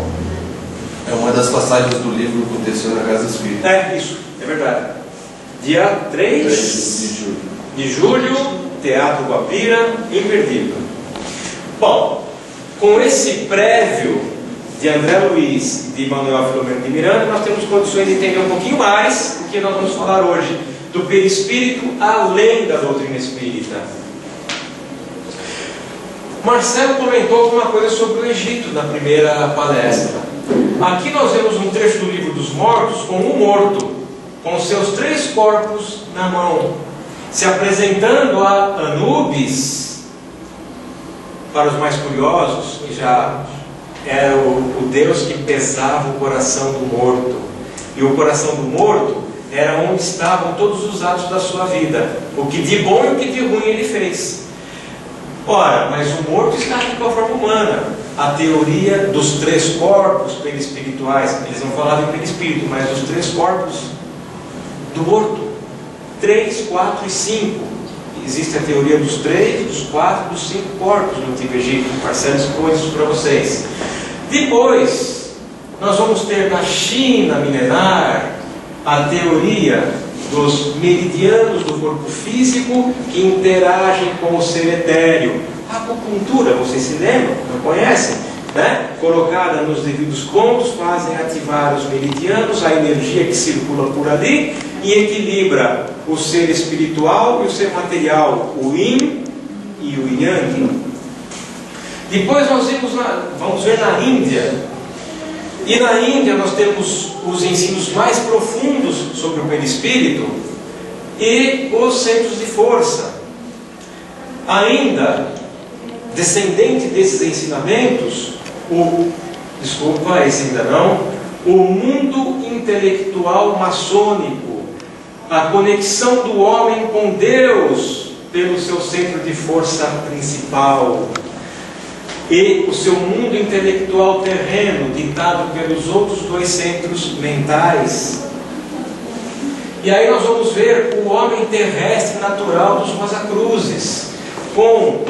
É uma das passagens do livro que aconteceu na Casa Espírita.
É, isso, é verdade. Dia 3 de julho, Teatro Guapira, imperdível. Bom, com esse prévio de André Luiz e de Manuel Filomeno de Miranda, nós temos condições de entender um pouquinho mais o que nós vamos falar hoje do perispírito além da doutrina espírita. Marcelo comentou alguma coisa sobre o Egito na primeira palestra. Aqui nós vemos um trecho do Livro dos Mortos com um morto, com seus 3 corpos na mão, se apresentando a Anubis. Para os mais curiosos, que já era o Deus que pesava o coração do morto. E o coração do morto era onde estavam todos os atos da sua vida, o que de bom e o que de ruim ele fez. Ora, mas o morto está aqui com a forma humana. A teoria dos 3 corpos perispirituais, eles não falavam em perispírito, mas os 3 corpos do morto, 3, 4 e 5. Existe a teoria dos 3, dos 4 e dos 5 corpos no Antigo Egito. Marcelo expôs isso para vocês. Depois, nós vamos ter na China milenar a teoria dos meridianos do corpo físico que interagem com o ser etéreo. A acupuntura, vocês se lembram? Não conhecem? Né? Colocada nos devidos pontos, fazem ativar os meridianos, a energia que circula por ali e equilibra o ser espiritual e o ser material, o Yin e o Yang. Depois nós vamos ver na Índia. E na Índia nós temos os ensinos mais profundos sobre o perispírito e os centros de força. Ainda, descendente desses ensinamentos, esse ainda não, o mundo intelectual maçônico, a conexão do homem com Deus pelo seu centro de força principal, e o seu mundo intelectual terreno, ditado pelos outros 2 centros mentais. E aí nós vamos ver o homem terrestre natural dos Rosacruzes, com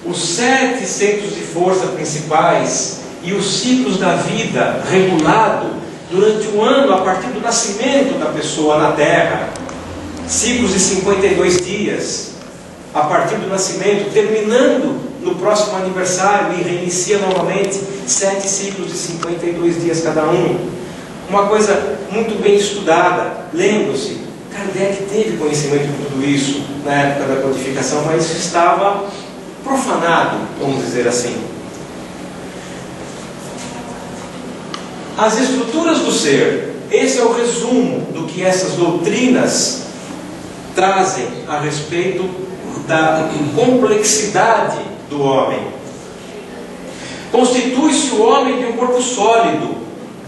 os 7 centros de força principais e os ciclos da vida regulado durante o ano a partir do nascimento da pessoa na Terra. Ciclos de 52 dias a partir do nascimento, terminando no próximo aniversário e reinicia novamente 7 ciclos de 52 dias cada um. Uma coisa muito bem estudada. Lembram-se, Kardec teve conhecimento de tudo isso na época da codificação, mas isso estava profanado, vamos dizer assim. As estruturas do ser, esse é o resumo do que essas doutrinas trazem a respeito da complexidade do homem. Constitui-se o homem de um corpo sólido,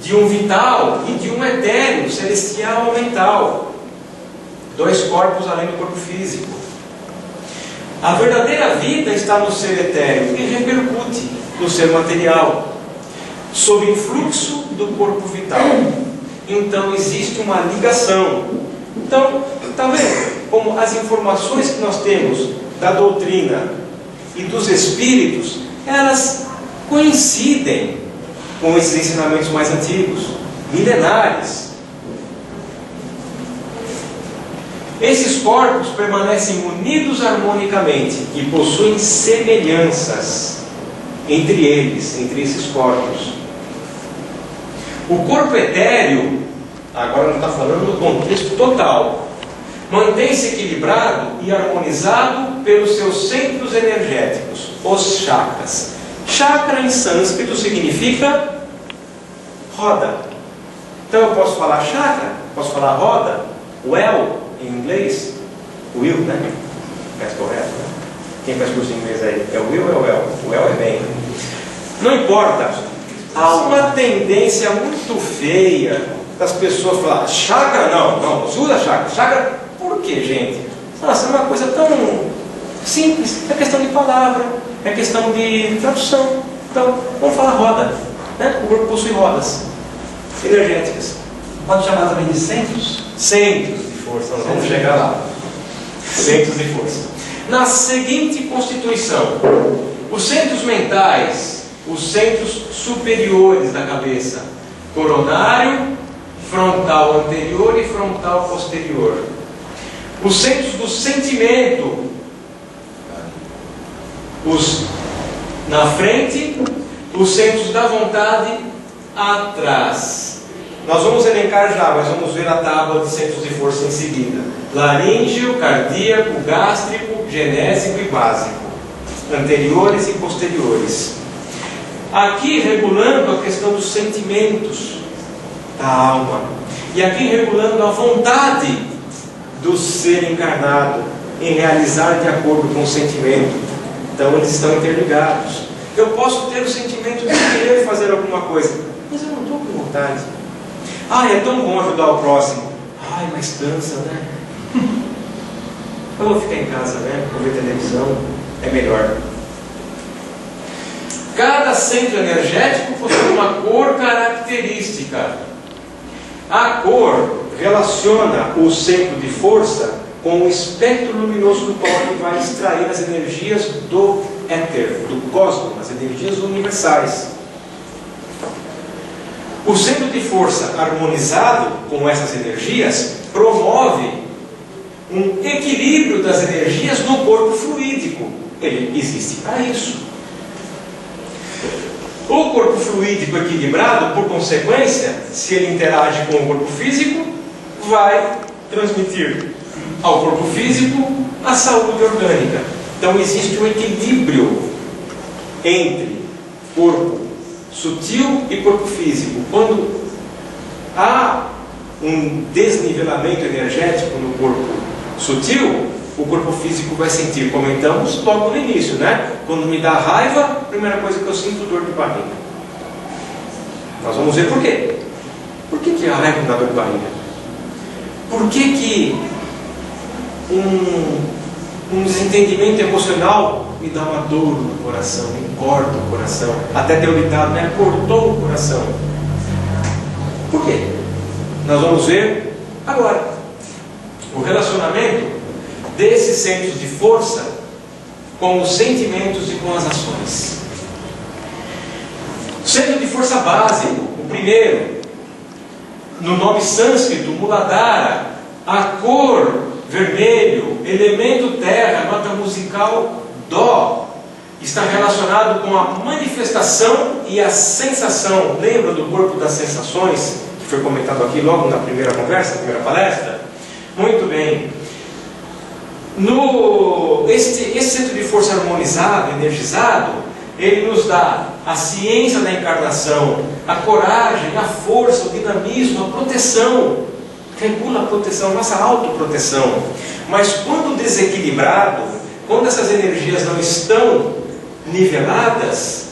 de um vital e de um etéreo, celestial ou mental. 2 corpos além do corpo físico. A verdadeira vida está no ser etéreo e repercute no ser material, sob influxo do corpo vital. Então existe uma ligação. Então, está vendo como as informações que nós temos da doutrina e dos espíritos, elas coincidem com esses ensinamentos mais antigos, milenares. Esses corpos permanecem unidos harmonicamente e possuem semelhanças entre eles, entre esses corpos. O corpo etéreo, agora não está falando no contexto total, mantém-se equilibrado e harmonizado pelos seus centros energéticos, os chakras. Chakra em sânscrito significa roda. Então eu posso falar chakra, posso falar roda, well em inglês, will, né? Mais correto, né? Quem faz curso de inglês aí? É o will ou é o well? O well é bem. Não importa. Há uma tendência muito feia das pessoas falar chakra, não se usa chakra. Chakra, por quê, gente? Nossa, é uma coisa tão simples. É questão de palavra, é questão de tradução. Então, vamos falar roda, né? O corpo possui rodas energéticas.
Pode chamar também de centros?
Centros de força, nós vamos chegar lá. Centros de força. Na seguinte constituição, os centros mentais, os centros superiores da cabeça, coronário, frontal anterior e frontal posterior. Os centros do sentimento, os na frente, os centros da vontade atrás. Nós vamos elencar já, mas vamos ver a tábua de centros de força em seguida. Laríngeo, cardíaco, gástrico, genésico e básico. Anteriores e posteriores. Aqui regulando a questão dos sentimentos da alma. E aqui regulando a vontade do ser encarnado em realizar de acordo com o sentimento. Então eles estão interligados. Eu posso ter o sentimento de querer fazer alguma coisa, mas eu não estou com vontade. É tão bom ajudar o próximo. Mas cansa, né? Eu vou ficar em casa, né? Vou ver televisão, é melhor. Cada centro energético possui uma cor característica. A cor relaciona o centro de força com o espectro luminoso do qual ele vai extrair as energias do éter, do cosmos, as energias universais. O centro de força harmonizado com essas energias promove um equilíbrio das energias no corpo fluídico. Ele existe para isso. O corpo fluídico equilibrado, por consequência, se ele interage com o corpo físico, vai transmitir ao corpo físico a saúde orgânica. Então existe um equilíbrio entre corpo sutil e corpo físico. Quando há um desnivelamento energético no corpo sutil, o corpo físico vai sentir, comentamos logo no início, né? Quando me dá raiva, a primeira coisa que eu sinto é dor de barriga. Nós vamos ver por quê. Por que a raiva me dá dor de barriga? Por que um desentendimento emocional me dá uma dor no coração, me corta o coração? Até tem o ditado, né? Cortou o coração. Por quê? Nós vamos ver agora. O relacionamento desses centros de força com os sentimentos e com as ações. Centro de força básico, o primeiro, no nome sânscrito, Muladhara, a cor vermelho, elemento terra, nota musical Dó, está relacionado com a manifestação e a sensação. Lembra do corpo das sensações, que foi comentado aqui logo na primeira conversa, na primeira palestra? Muito bem. Esse centro de força harmonizado, energizado, ele nos dá a ciência da encarnação, a coragem, a força, o dinamismo, a proteção. Regula a proteção, a nossa autoproteção. Mas quando desequilibrado, quando essas energias não estão niveladas,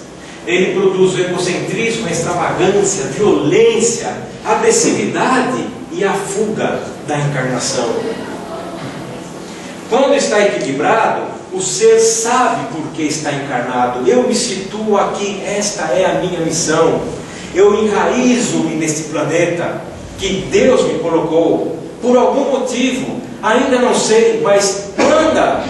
ele produz o egocentrismo, a extravagância, a violência, a agressividade e a fuga da encarnação. Quando está equilibrado, o ser sabe por que está encarnado. Eu me situo aqui, esta é a minha missão. Eu enraizo-me neste planeta que Deus me colocou. Por algum motivo, ainda não sei, mas manda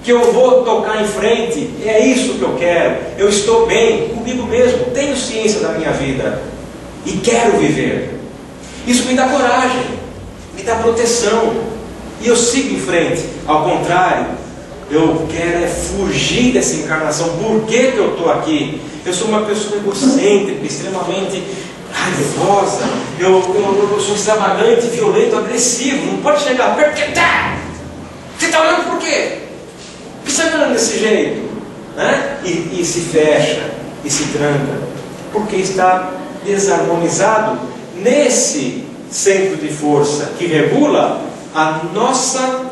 que eu vou tocar em frente. É isso que eu quero. Eu estou bem comigo mesmo, tenho ciência da minha vida e quero viver. Isso me dá coragem, me dá proteção, e eu sigo em frente. Ao contrário, eu quero fugir dessa encarnação. Por que eu estou aqui? Eu sou uma pessoa egocêntrica, extremamente raivosa, eu sou extravagante, violento, agressivo. Não pode chegar perto. Você está olhando por quê? Por que você está olhando desse jeito? Né? E se fecha, e se tranca, porque está desarmonizado nesse centro de força que regula a nossa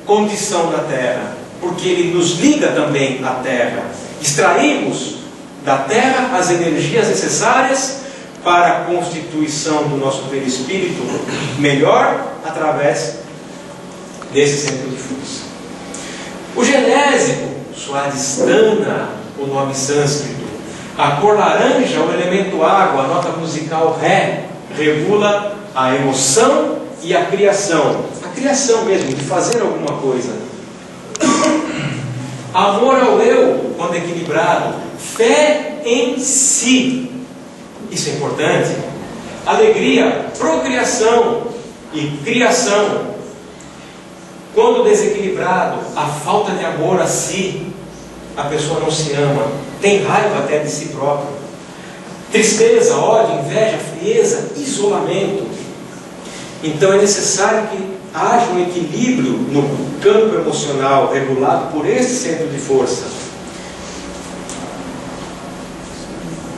condição na Terra, porque ele nos liga também à Terra. Extraímos da Terra as energias necessárias para a constituição do nosso perispírito melhor através desse centro de força. O genésico, Swadhisthana, o nome sânscrito, a cor laranja, o elemento água, a nota musical Ré, regula a emoção e a criação. A criação mesmo, de fazer alguma coisa. Amor ao eu, quando equilibrado. Fé em si. Isso é importante. Alegria, procriação e criação. Quando desequilibrado, a falta de amor a si, a pessoa não se ama, tem raiva até de si próprio. Tristeza, ódio, inveja, frieza, isolamento. Então é necessário que haja um equilíbrio no campo emocional regulado por esse centro de força.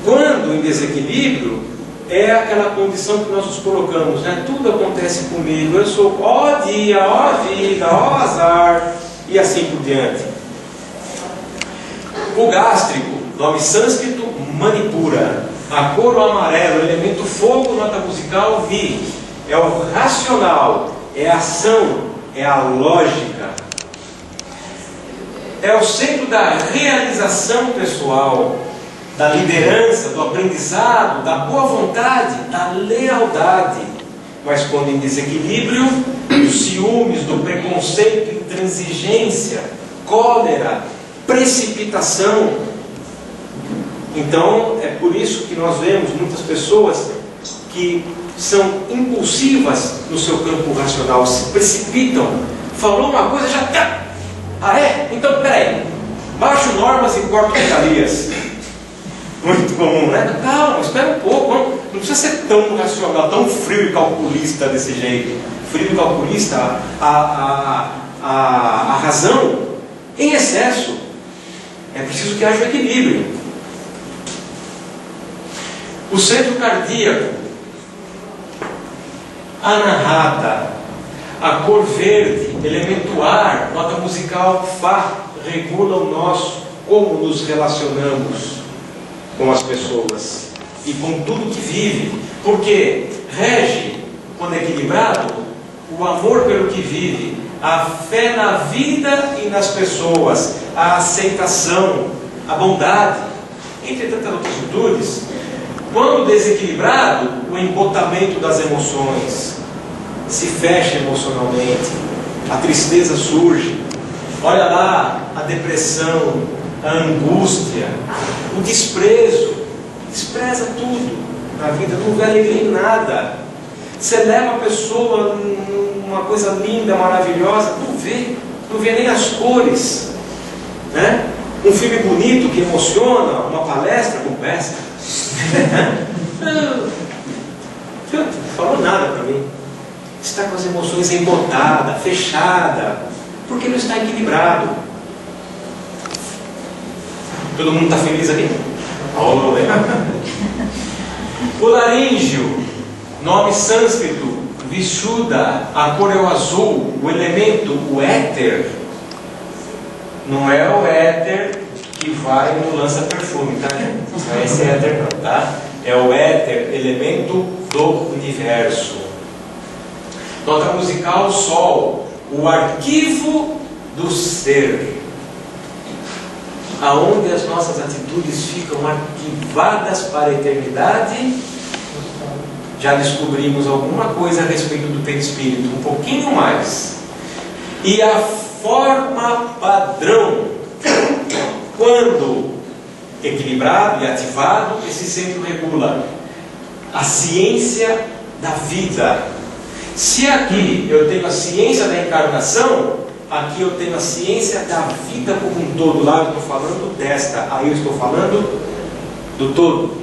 Quando em desequilíbrio, é aquela condição que nós nos colocamos, né? Tudo acontece comigo, eu sou ó dia, ó vida, ó azar, e assim por diante. O gástrico, nome sânscrito Manipura, a cor o amarelo, elemento fogo, nota musical Vi, é o racional, é a ação, é a lógica, é o centro da realização pessoal, da liderança, do aprendizado, da boa vontade, da lealdade. Mas quando em desequilíbrio, dos ciúmes, do preconceito, intransigência, cólera, precipitação. Então é por isso que nós vemos muitas pessoas que são impulsivas no seu campo racional, se precipitam, falou uma coisa, já tá. Ah é? Então peraí, baixo normas e corto regalias. Muito comum, né? Calma, espera um pouco, não precisa ser tão racional, tão frio e calculista desse jeito. Frio e calculista, a razão em excesso. É preciso que haja um equilíbrio. O centro cardíaco, Anahata, a cor verde, elemento ar, nota musical Fá, regula o nosso, como nos relacionamos com as pessoas e com tudo que vive, porque rege, quando equilibrado, o amor pelo que vive, a fé na vida e nas pessoas, a aceitação, a bondade, entre tantas outras virtudes. Quando desequilibrado, o embotamento das emoções, se fecha emocionalmente, a tristeza surge, olha lá a depressão, a angústia, o desprezo, despreza tudo na vida, não vê alegria em nada. Você leva a pessoa numa coisa linda, maravilhosa, não vê nem as cores, né? Um filme bonito que emociona, uma palestra com peça, não falou nada para mim. Está com as emoções embotadas, fechada, porque não está equilibrado. Todo mundo está feliz aqui? O laríngeo, nome sânscrito, Vishuddha, a cor é o azul, o elemento, o éter, não é o éter que vai no lança-perfume, tá, gente? Não é esse éter não, tá? É o éter, elemento do universo. Nota musical, Sol, o arquivo do ser, aonde as nossas atitudes ficam arquivadas para a eternidade. Já descobrimos alguma coisa a respeito do perispírito, um pouquinho mais. E a forma padrão, quando equilibrado e ativado, esse centro regula a ciência da vida. Se aqui eu tenho a ciência da encarnação, aqui eu tenho a ciência da vida como um todo. Lá eu estou falando desta, aí eu estou falando do todo.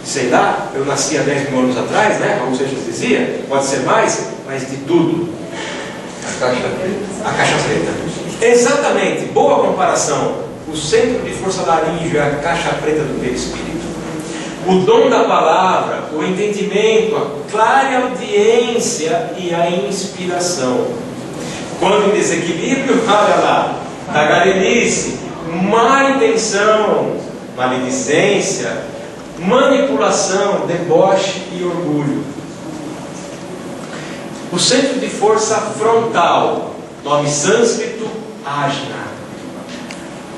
Sei lá, eu nasci há 10 mil anos atrás, né? Como você dizia, pode ser mais, mas de tudo. A caixa preta. Exatamente, boa comparação. O centro de força laríngeo é a caixa preta do perispírito. O dom da palavra, o entendimento, a clara audiência e a inspiração. Quando em desequilíbrio, olha lá, tagarelice, má intenção, maledicência, manipulação, deboche e orgulho. O centro de força frontal, nome sânscrito, ajna.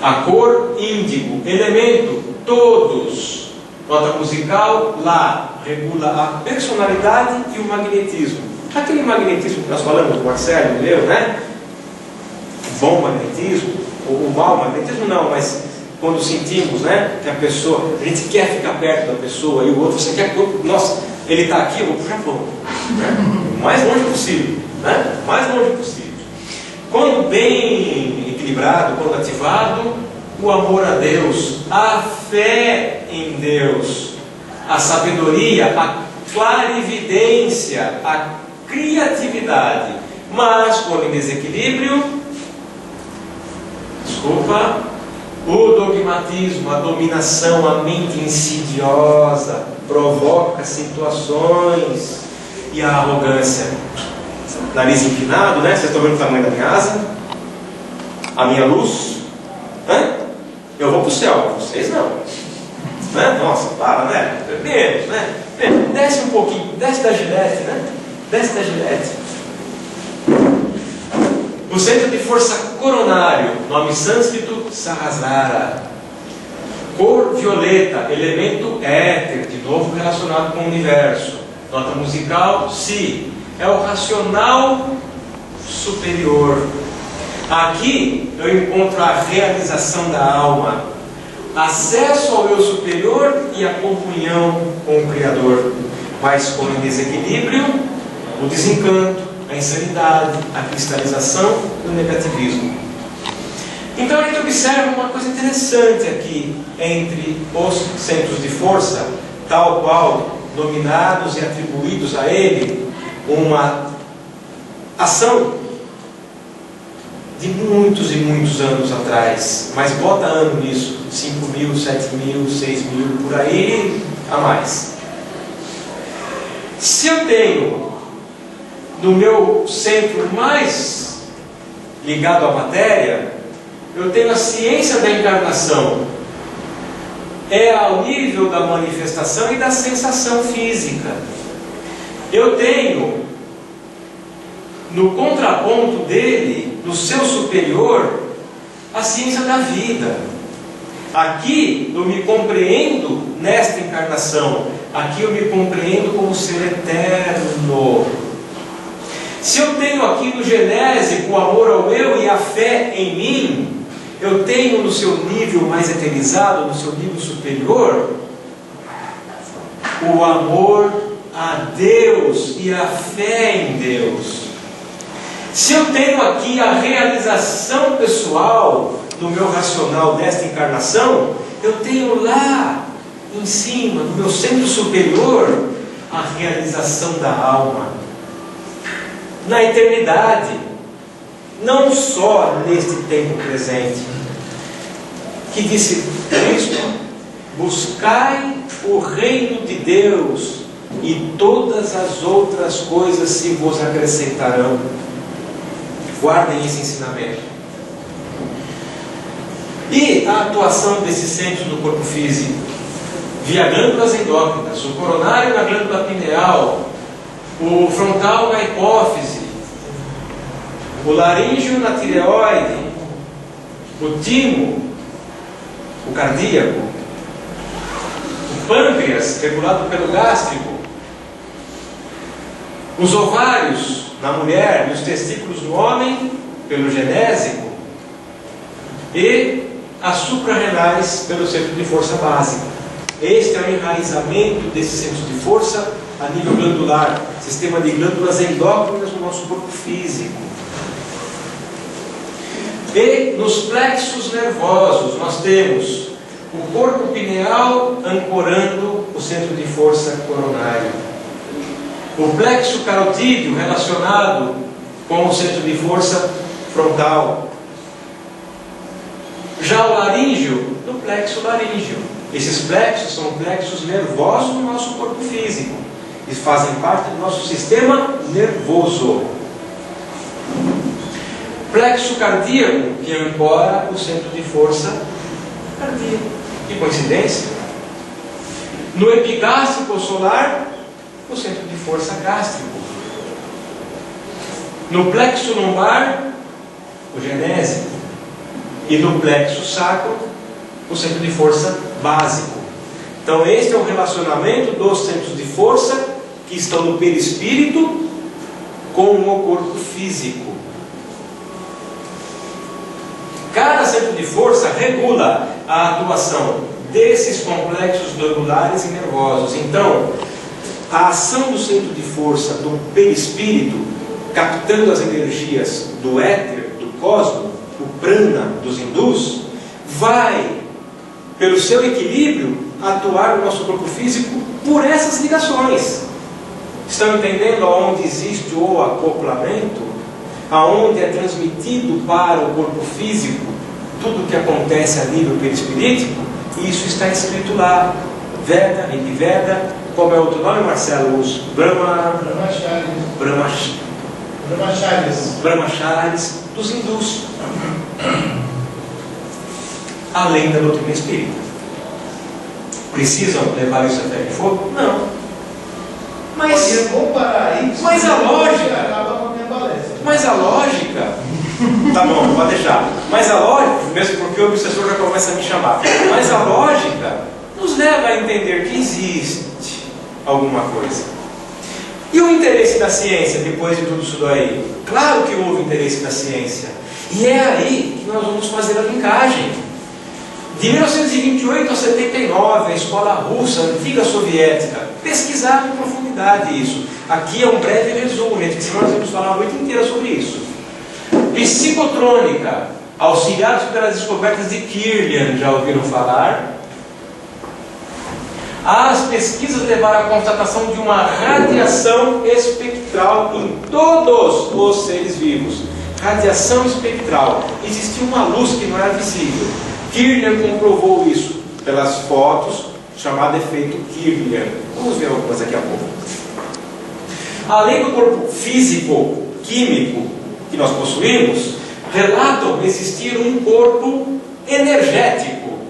A cor índigo, elemento, todos. Nota musical, lá, regula a personalidade e o magnetismo. Aquele magnetismo que nós falamos, o Marcelo leu, né? Bom magnetismo, ou o mau magnetismo não, mas quando sentimos, né, que a pessoa, a gente quer ficar perto da pessoa e o outro, você quer, nossa, ele está aqui, eu vou para o Japão, né? O mais longe possível, né? O mais longe possível. Quando bem equilibrado, quando ativado, o amor a Deus, a fé em Deus, a sabedoria, a clarividência, a criatividade. Mas quando em desequilíbrio, o dogmatismo, a dominação, a mente insidiosa provoca situações, e a arrogância. Nariz empinado, né? Vocês estão vendo o tamanho da minha asa? A minha luz? Né? Eu vou para o céu, vocês não. Né? Nossa, para, né? Menos, né? Desce um pouquinho, desce da gilete, né? Desce da gilete. O centro de força coronário, nome sânscrito, Sahasrara. Cor violeta, elemento éter, de novo relacionado com o universo. Nota musical, Si. É o racional superior. Aqui eu encontro a realização da alma, acesso ao eu superior e a comunhão com o Criador. Mas com o desequilíbrio, o desencanto, a insanidade, a cristalização e o negativismo. Então a gente observa uma coisa interessante aqui entre os centros de força, tal qual nominados e atribuídos a ele uma ação de muitos e muitos anos atrás, mas bota ano nisso, 5.000, 7.000, 6.000, por aí a mais. Se eu tenho no meu centro mais ligado à matéria, eu tenho a ciência da encarnação, é ao nível da manifestação e da sensação física. Eu tenho no contraponto dele, no seu superior, a ciência da vida. Aqui eu me compreendo nesta encarnação, aqui eu me compreendo como ser eterno. Se eu tenho aqui no genésico o amor ao eu e a fé em mim, eu tenho no seu nível mais eterizado, no seu nível superior, o amor a Deus e a fé em Deus. Se eu tenho aqui a realização pessoal no meu racional desta encarnação, eu tenho lá em cima, no meu centro superior, a realização da alma na eternidade, não só neste tempo presente. Que disse Cristo: buscai o reino de Deus e todas as outras coisas se vos acrescentarão. Guardem esse ensinamento. E a atuação desses centros no corpo físico? Via glândulas endócrinas, o coronário na glândula pineal, o frontal na hipófise, o laríngeo na tireoide, o timo, o cardíaco, o pâncreas, regulado pelo gástrico, os ovários na mulher e os testículos no homem, pelo genésico, e as suprarrenais pelo centro de força básica. Este é o enraizamento desses centros de força a nível glandular, sistema de glândulas endócrinas no nosso corpo físico. E nos plexos nervosos nós temos o corpo pineal ancorando o centro de força coronário, o plexo carotídeo relacionado com o centro de força frontal, já o laríngeo no plexo laríngeo. Esses plexos são plexos nervosos no nosso corpo físico e fazem parte do nosso sistema nervoso. Plexo cardíaco, que ancora o centro de força cardíaco. Que coincidência! No epigástrico solar, o centro de força gástrico. No plexo lombar, o genésico. E no plexo sacro, o centro de força básico. Então este é o relacionamento dos centros de força que estão no perispírito com o corpo físico. Cada centro de força regula a atuação desses complexos glandulares e nervosos. Então, a ação do centro de força do perispírito, captando as energias do éter, do cosmos, o prana dos hindus, vai, pelo seu equilíbrio, atuar no nosso corpo físico por essas ligações. Estão entendendo aonde existe o acoplamento? Aonde é transmitido para o corpo físico tudo o que acontece a nível perispirítico? Isso está escrito lá. Veda, Rigveda, como é o outro nome, Marcelo? Os Brahmacharis dos hindus. Além da doutrina espírita. Precisam levar isso até que for? Não. Mas a lógica, tá bom, pode deixar. Mas a lógica, mesmo porque o obsessor já começa a me chamar, mas a lógica nos leva a entender que existe alguma coisa. E o interesse da ciência depois de tudo isso daí? Claro que houve interesse da ciência. E é aí que nós vamos fazer a linkagem. De 1928 a 79, a escola russa, a antiga soviética, pesquisaram em profundidade isso. Aqui é um breve resumo, gente, que senão nós vamos falar a noite inteira sobre isso. Psicotrônica, auxiliados pelas descobertas de Kirlian, já ouviram falar? As pesquisas levaram à constatação de uma radiação espectral em todos os seres vivos. Radiação espectral. Existia uma luz que não era visível. Kirlian comprovou isso pelas fotos, chamado efeito Kirlian. Vamos ver algumas daqui a pouco. Além do corpo físico, químico que nós possuímos, relatam existir um corpo energético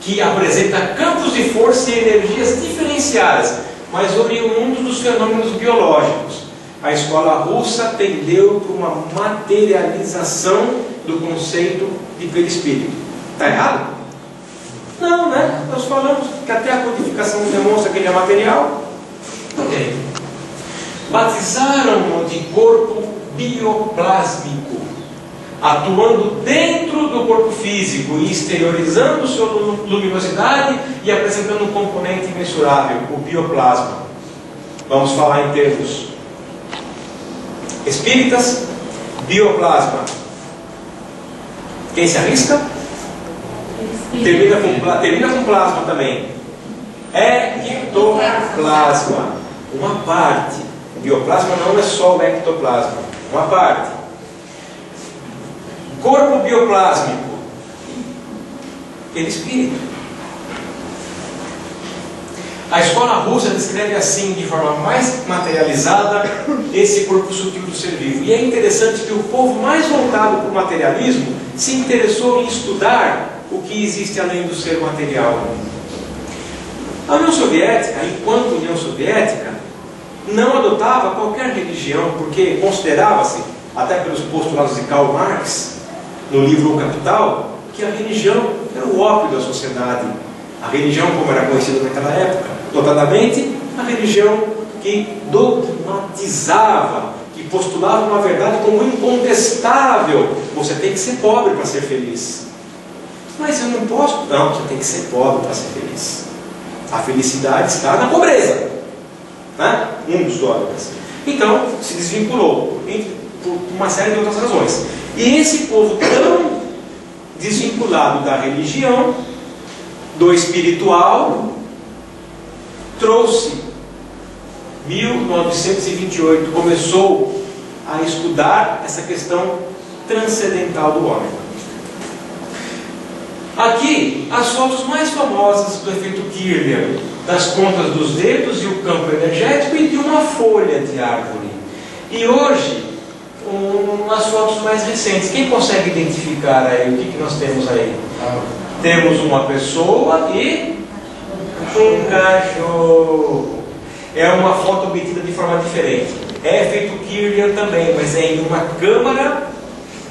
que apresenta campos de força e energias diferenciadas, mas oriundos dos fenômenos biológicos. A escola russa tendeu para uma materialização do conceito de perispírito. Está errado? Não, né? Nós falamos que até a codificação demonstra que ele é material. Ok. Batizaram-no de corpo bioplásmico, atuando dentro do corpo físico e exteriorizando sua luminosidade e apresentando um componente imensurável, o bioplasma. Vamos falar em termos espíritas. Bioplasma. Quem se arrisca? Termina com plasma também. Ectoplasma. Uma parte. Bioplasma não é só o ectoplasma. Uma parte. Corpo bioplásmico. Perispírito. A escola russa descreve assim, de forma mais materializada, esse corpo sutil do ser vivo. E é interessante que o povo mais voltado para o materialismo se interessou em estudar o que existe além do ser material. A União Soviética, enquanto União Soviética, não adotava qualquer religião, porque considerava-se, até pelos postulados de Karl Marx, no livro O Capital, que a religião era o ópio da sociedade. A religião, como era conhecida naquela época, notadamente a religião que dogmatizava, que postulava uma verdade como incontestável. Você tem que ser pobre para ser feliz. Mas eu não posso. Não, você tem que ser pobre para ser feliz. A felicidade está na pobreza, né? Um dos dogmas. Então, se desvinculou por uma série de outras razões. E esse povo tão desvinculado da religião, do espiritual, trouxe 1928, começou a estudar essa questão transcendental do homem. Aqui, as fotos mais famosas do efeito Kirlian, das pontas dos dedos e o campo energético e de uma folha de árvore. E hoje, as fotos mais recentes. Quem consegue identificar aí o que nós temos aí? Temos uma pessoa e um cachorro. É uma foto obtida de forma diferente. É efeito Kirlian também, mas é em uma câmara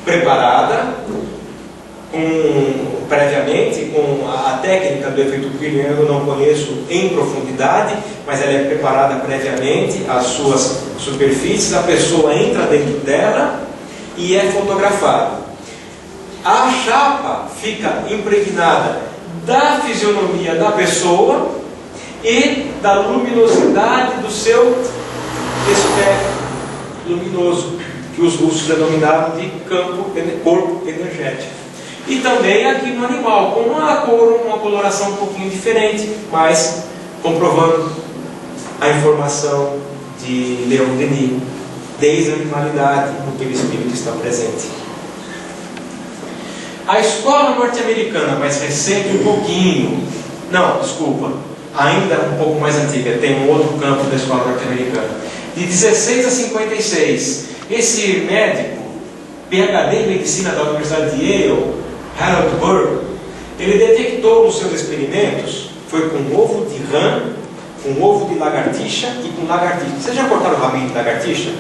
preparada previamente, com a técnica do efeito Kirlian eu não conheço em profundidade, mas ela é preparada previamente, as suas superfícies, a pessoa entra dentro dela e é fotografada. A chapa fica impregnada da fisionomia da pessoa e da luminosidade do seu espectro luminoso, que os russos denominavam de corpo energético. E também aqui no animal, com uma coloração um pouquinho diferente, mas comprovando a informação de Leon Denis, desde a animalidade, no que o espírito está presente. A escola norte-americana, mais recente um pouquinho, não, desculpa, ainda um pouco mais antiga, tem um outro campo da escola norte-americana, de 16 a 56, esse médico, PhD em medicina da Universidade de Yale, Harold Burr, ele detectou nos seus experimentos, foi com ovo de rã, com ovo de lagartixa e com lagartixa. Vocês já cortaram o rabinho de lagartixa?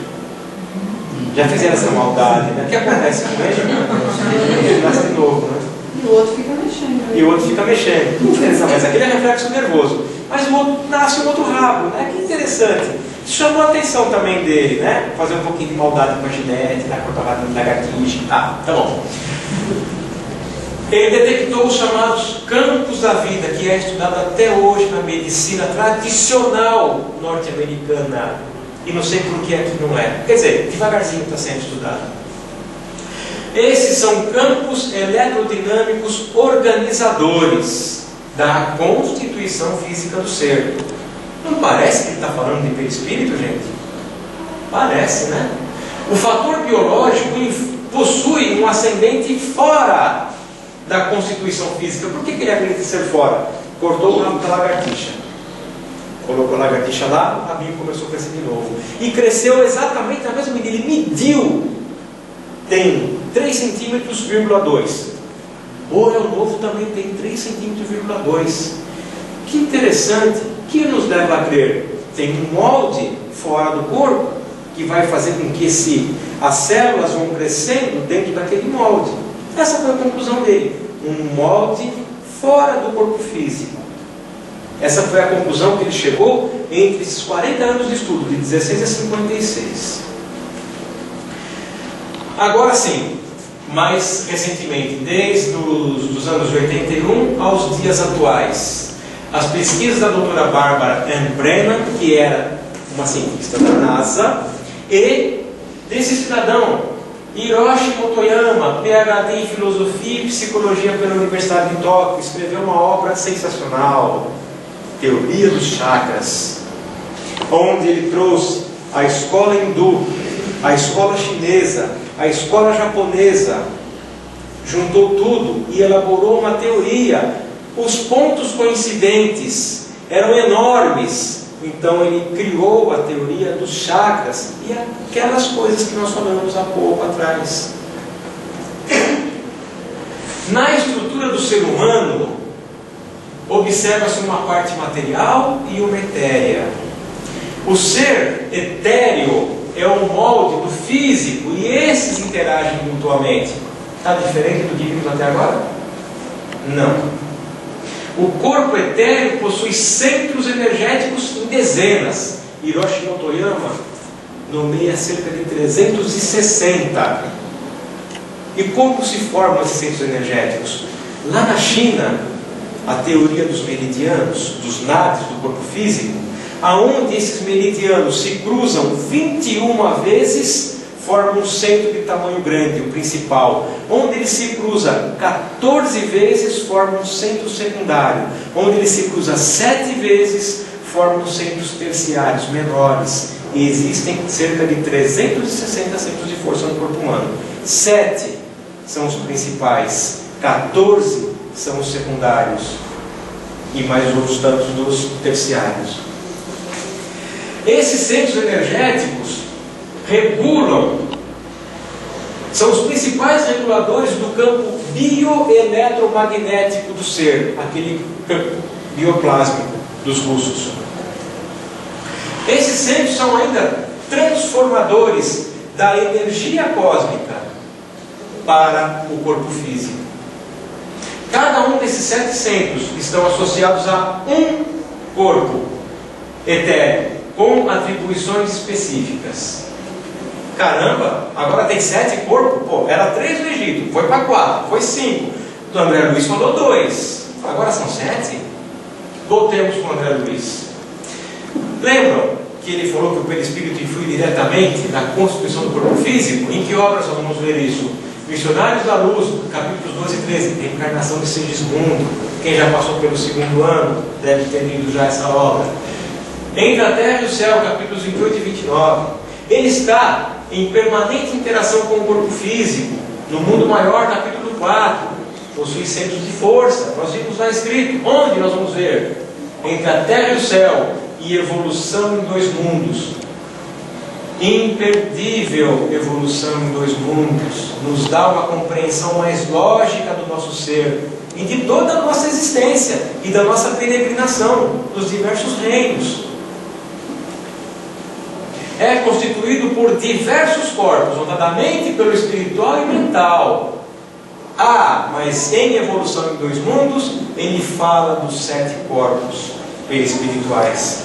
Já fizeram essa maldade, né? O que acontece com ele? Ele nasce de novo, né?
E o outro fica mexendo.
E o outro fica mexendo. Mas aquele é reflexo nervoso. Mas o outro nasce um outro rabo, né? Que interessante. Chamou a atenção também dele, né? Fazer um pouquinho de maldade com a genética, cortar o rabinho de lagartixa. Tá bom. Ele detectou os chamados campos da vida, que é estudado até hoje na medicina tradicional norte-americana. E não sei por que aqui não é. Quer dizer, devagarzinho está sendo estudado. Esses são campos eletrodinâmicos organizadores da constituição física do ser. Não parece que ele está falando de perispírito, gente? Parece, né? O fator biológico possui um ascendente fora da constituição física. Por que ele acredita ser fora? Cortou o rabo da lagartixa, colocou a lagartixa lá, o rabinho começou a crescer de novo e cresceu exatamente na mesma medida. Ele mediu, tem 3 centímetros,2. O Orel Novo também tem 3 centímetros,2. Que interessante. O que nos leva a crer? Tem um molde fora do corpo que vai fazer com que as células vão crescendo dentro daquele molde. Essa foi a conclusão dele. Um molde fora do corpo físico. Essa foi a conclusão que ele chegou entre esses 40 anos de estudo, de 16 a 56. Agora sim, mais recentemente, desde os anos 81 aos dias atuais, as pesquisas da doutora Barbara Ann Brennan, que era uma cientista da NASA, e desse cidadão, Hiroshi Motoyama, PhD em Filosofia e Psicologia pela Universidade de Tóquio, escreveu uma obra sensacional, Teoria dos Chakras, onde ele trouxe a escola hindu, a escola chinesa, a escola japonesa, juntou tudo e elaborou uma teoria. Os pontos coincidentes eram enormes. Então ele criou a teoria dos chakras e aquelas coisas que nós falamos há pouco atrás. Na estrutura do ser humano, observa-se uma parte material e uma etérea. O ser etéreo é o molde do físico e esses interagem mutuamente. Está diferente do que vimos até agora? Não. O corpo etéreo possui centros energéticos em dezenas. Hiroshi Motoyama nomeia cerca de 360. E como se formam esses centros energéticos? Lá na China, a teoria dos meridianos, dos nadis do corpo físico, aonde esses meridianos se cruzam 21 vezes, formam um centro de tamanho grande, o principal. Onde ele se cruza 14 vezes, forma um centro secundário. Onde ele se cruza 7 vezes, formam centros terciários menores. E existem cerca de 360 centros de força no corpo humano. 7 são os principais, 14 são os secundários e mais outros tantos dos terciários. Esses centros energéticos regulam, são os principais reguladores do campo bioeletromagnético do ser, aquele campo bioplásmico dos russos. Esses centros são ainda transformadores da energia cósmica para o corpo físico. Cada um desses 7 centros estão associados a um corpo etéreo, com atribuições específicas. Caramba, agora tem 7 corpos? Pô, era 3 no Egito, foi para 4, foi 5. O André Luiz falou 2, agora são 7? Voltemos com o André Luiz. Lembram que ele falou que o perispírito influi diretamente na constituição do corpo físico? Em que obras nós vamos ver isso? Missionários da Luz, capítulos 12 e 13, Reencarnação de Segismundo. Quem já passou pelo 2º ano deve ter lido já essa obra. Entre a Terra e o Céu, capítulos 28 e 29. Ele está em permanente interação com o corpo físico. No Mundo Maior, capítulo 4, possui centros de força. Nós vimos lá escrito. Onde nós vamos ver? Entre a Terra e o Céu e evolução em 2 mundos. Imperdível evolução em 2 mundos. Nos dá uma compreensão mais lógica do nosso ser e de toda a nossa existência e da nossa peregrinação nos diversos reinos. É constituído por diversos corpos, notadamente pelo espiritual e mental. Mas em evolução em 2 mundos, ele fala dos 7 corpos espirituais.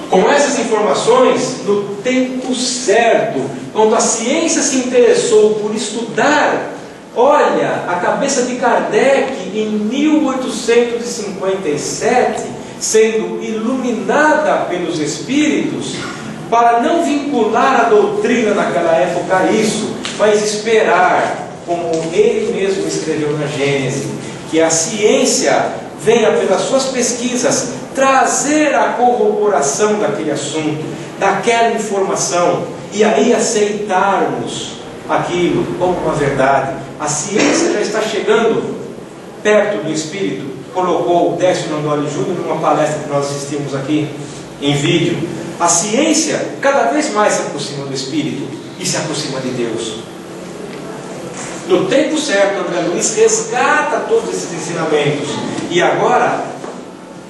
Com essas informações, no tempo certo, quando a ciência se interessou por estudar, olha, a cabeça de Kardec em 1857, sendo iluminada pelos espíritos, para não vincular a doutrina naquela época a isso, mas esperar, como ele mesmo escreveu na Gênese, que a ciência venha pelas suas pesquisas trazer a corroboração daquele assunto, daquela informação, e aí aceitarmos aquilo como uma verdade. A ciência já está chegando perto do espírito. Colocou o Décio Nandoli Júnior numa palestra que nós assistimos aqui em vídeo. A ciência cada vez mais se aproxima do espírito e se aproxima de Deus. No tempo certo, André Luiz resgata todos esses ensinamentos. E agora,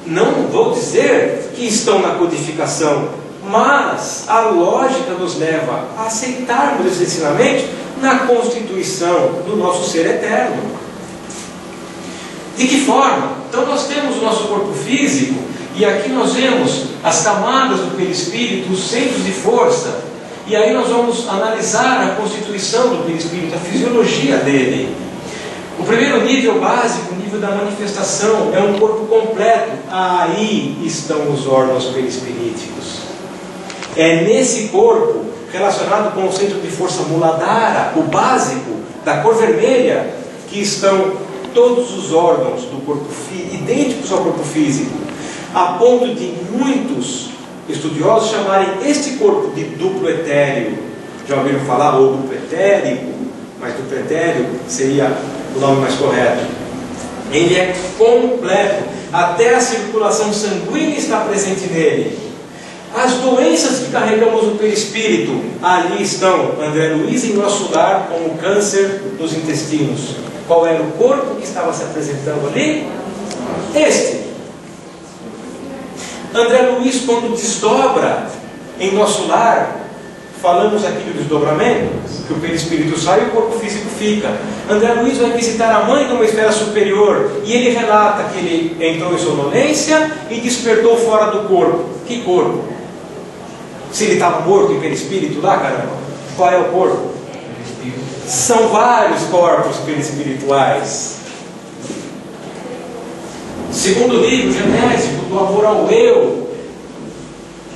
não vou dizer que estão na codificação, mas a lógica nos leva a aceitarmos esses ensinamentos na constituição do nosso ser eterno. De que forma? Então nós temos o nosso corpo físico, e aqui nós vemos as camadas do perispírito, os centros de força, e aí nós vamos analisar a constituição do perispírito, a fisiologia dele. O primeiro nível básico, o nível da manifestação, é um corpo completo. Aí estão os órgãos perispiríticos. É nesse corpo, relacionado com o centro de força Muladhara, o básico, da cor vermelha, que estão todos os órgãos do corpo idênticos ao corpo físico, a ponto de muitos estudiosos chamarem este corpo de duplo etéreo. Já ouviram falar, ou duplo etérico, mas duplo etéreo seria o nome mais correto. Ele é completo, até a circulação sanguínea está presente nele. As doenças que carregamos no perispírito, ali estão. André Luiz em nosso lar com o câncer dos intestinos, Qual era o corpo que estava se apresentando ali? Este. André Luiz, quando desdobra em nosso lar, falamos aqui do desdobramento, que o perispírito sai e o corpo físico fica. André Luiz vai visitar a mãe numa esfera superior e ele relata que ele entrou em sonolência e despertou fora do corpo. Que corpo? Se ele estava morto em perispírito lá, caramba, qual é o corpo? São vários corpos perispirituais. Segundo livro genésico, do amor ao eu,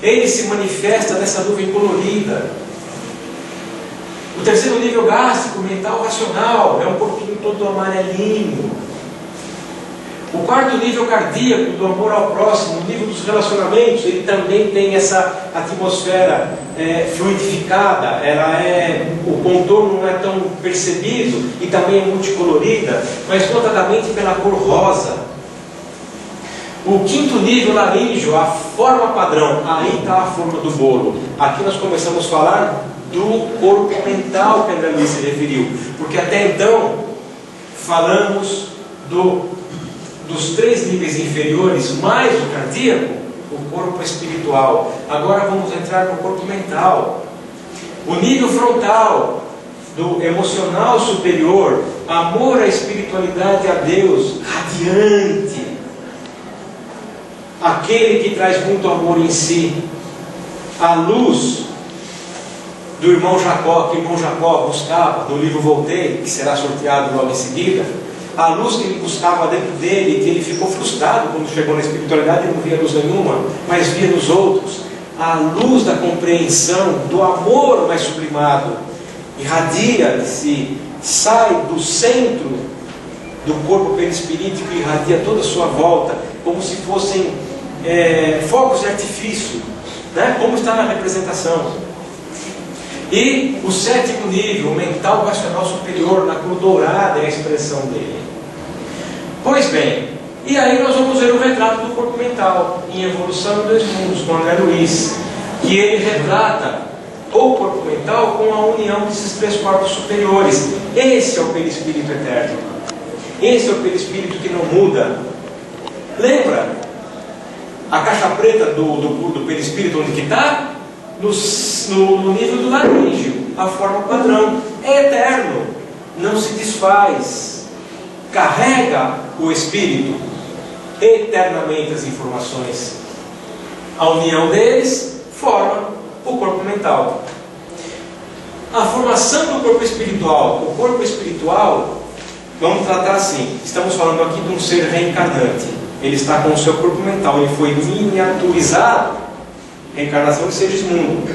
ele se manifesta nessa nuvem colorida. O terceiro nível gástrico, mental, racional, é um corpinho todo amarelinho. O quarto nível cardíaco, do amor ao próximo, o nível dos relacionamentos, ele também tem essa atmosfera fluidificada, o contorno não é tão percebido e também é multicolorida, mas notadamente pela cor rosa. O quinto nível laríngeo, a forma padrão, aí está a forma do bolo. Aqui nós começamos a falar do corpo mental que André Luiz se referiu, porque até então falamos dos 3 níveis inferiores, mais o cardíaco, o corpo espiritual. Agora vamos entrar no corpo mental. O nível frontal, do emocional superior, amor à espiritualidade, a Deus, radiante. Aquele que traz muito amor em si, a luz do irmão Jacó, que o irmão Jacó buscava, no livro Voltei, que será sorteado logo em seguida, a luz que ele buscava dentro dele, que ele ficou frustrado quando chegou na espiritualidade e não via luz nenhuma, mas via nos outros, a luz da compreensão, do amor mais sublimado, irradia-se, sai do centro do corpo perispirítico e irradia toda a sua volta, como se fossem fogos de artifício, né? Como está na representação. E o 7º nível, o mental racional superior, na cor dourada é a expressão dele. Pois bem, e aí nós vamos ver o retrato do corpo mental em Evolução em 2 Mundos, com André Luiz, que ele retrata o corpo mental com a união desses 3 corpos superiores. Esse é o perispírito eterno. Esse é o perispírito que não muda. Lembra? A caixa preta do perispírito onde que está? No nível do laríngeo. A forma padrão. É eterno. Não se desfaz. Carrega o espírito eternamente as informações. A união deles forma o corpo mental. A formação do corpo espiritual. O corpo espiritual, vamos tratar assim, estamos falando aqui de um ser reencarnante. Ele está com o seu corpo mental, ele foi miniaturizado, reencarnação de seres mundo.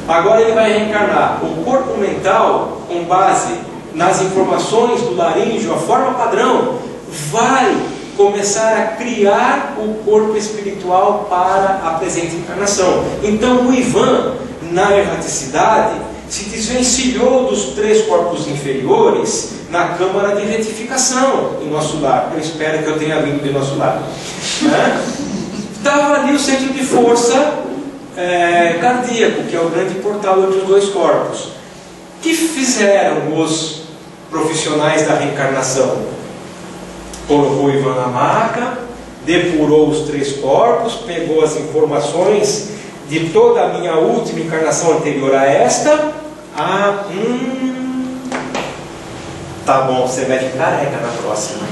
Agora ele vai reencarnar. O corpo mental, com base nas informações do laríngeo, a forma padrão, vai começar a criar o corpo espiritual para a presente encarnação. Então o Ivan, na erraticidade, se desvencilhou dos 3 corpos inferiores na câmara de retificação em nosso lar. Eu espero que eu tenha vindo de nosso lar. Estava ali o centro de força cardíaco, que é o grande portal entre os 2 corpos. O que fizeram os profissionais da reencarnação? Colocou o Ivan na maca, depurou os 3 corpos, pegou as informações de toda a minha última encarnação anterior a esta. Tá bom, você vai ficar careca na próxima.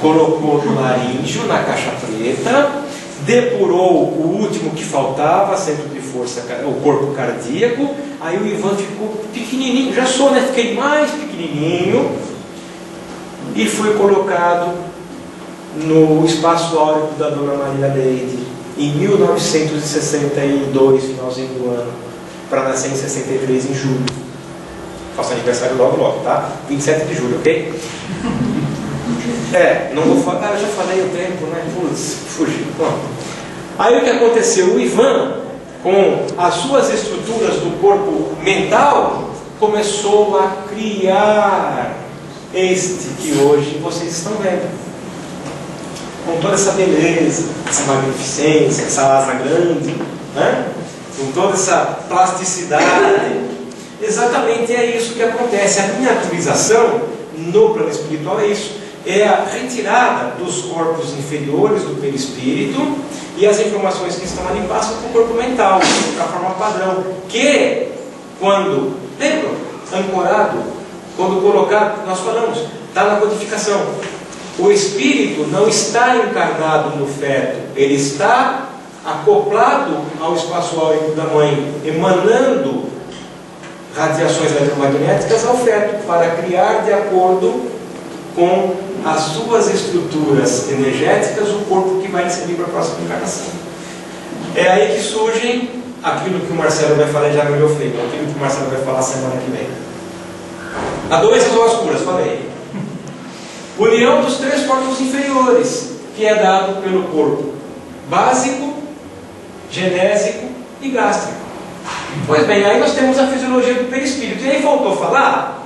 Colocou no laríngeo, na caixa preta, depurou o último que faltava, centro de força, o corpo cardíaco. Aí o Ivan ficou pequenininho, já sou, né? Fiquei mais pequenininho e fui colocado no espaço áureo da Dona Maria Leide em 1962, finalzinho do ano, para nascer em 63 em julho. Faço aniversário logo, tá? 27 de julho, ok? Não vou falar, eu já falei o tempo, né? Putz, fugiu. Aí o que aconteceu? O Ivan, com as suas estruturas do corpo mental, começou a criar este que hoje vocês estão vendo. Com toda essa beleza, essa magnificência, essa asa grande, né? Com toda essa plasticidade. Exatamente é isso que acontece. A miniaturização no plano espiritual é isso. É a retirada dos corpos inferiores do perispírito e as informações que estão ali passam para o corpo mental, para a forma padrão, que quando, lembra, ancorado, quando colocado, nós falamos, está na codificação. O espírito não está encarnado no feto, ele está acoplado ao espaço áurico da mãe, emanando radiações eletromagnéticas ao feto, para criar de acordo com as suas estruturas energéticas o corpo que vai receber para a próxima encarnação. É aí que surge aquilo que o Marcelo vai falar, já me deu feito, aquilo que o Marcelo vai falar semana que vem. A doenças ou as curas, falei. União dos 3 corpos inferiores, que é dado pelo corpo básico, genésico e gástrico. Pois bem, aí nós temos a fisiologia do perispírito. E aí faltou falar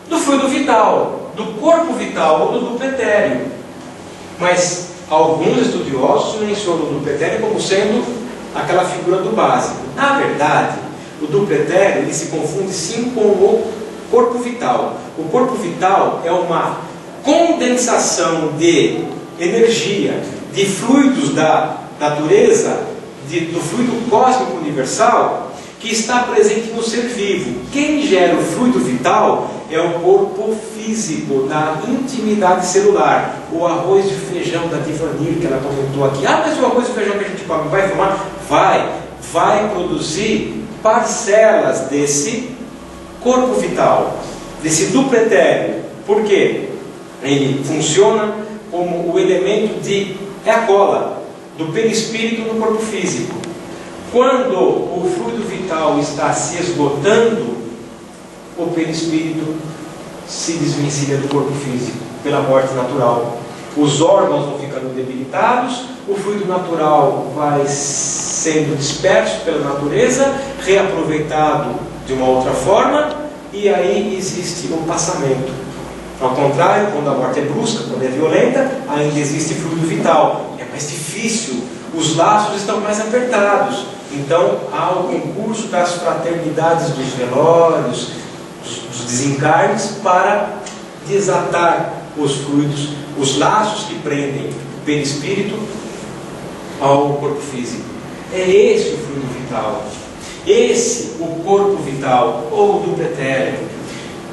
do fluido vital, do corpo vital ou do duplo etéreo. Mas alguns estudiosos mencionam o duplo etéreo como sendo aquela figura do básico. Na verdade, o duplo etéreo ele se confunde sim com o corpo vital. O corpo vital é uma condensação de energia, de fluidos da natureza, do fluido cósmico universal, que está presente no ser vivo. Quem gera o fluido vital é o corpo físico, da intimidade celular. O arroz e feijão da Tivanir, que ela comentou aqui. Ah, mas o arroz e feijão que a gente come vai formar? Vai produzir parcelas desse corpo vital, desse duplo etéreo. Por quê? Ele funciona como o elemento é a cola do perispírito no corpo físico. Quando o fluido vital está se esgotando, o perispírito se desvencilha do corpo físico pela morte natural. Os órgãos vão ficando debilitados, o fluido natural vai sendo disperso pela natureza, reaproveitado de uma outra forma, e aí existe o passamento. Ao contrário, quando a morte é brusca, quando é violenta, ainda existe fluido vital. É mais difícil, os laços estão mais apertados. Então, há o concurso das fraternidades dos velórios, dos desencarnes, para desatar os fluidos, os laços que prendem o perispírito ao corpo físico. É esse o fluido vital. Esse o corpo vital, ou o duplo etéreo.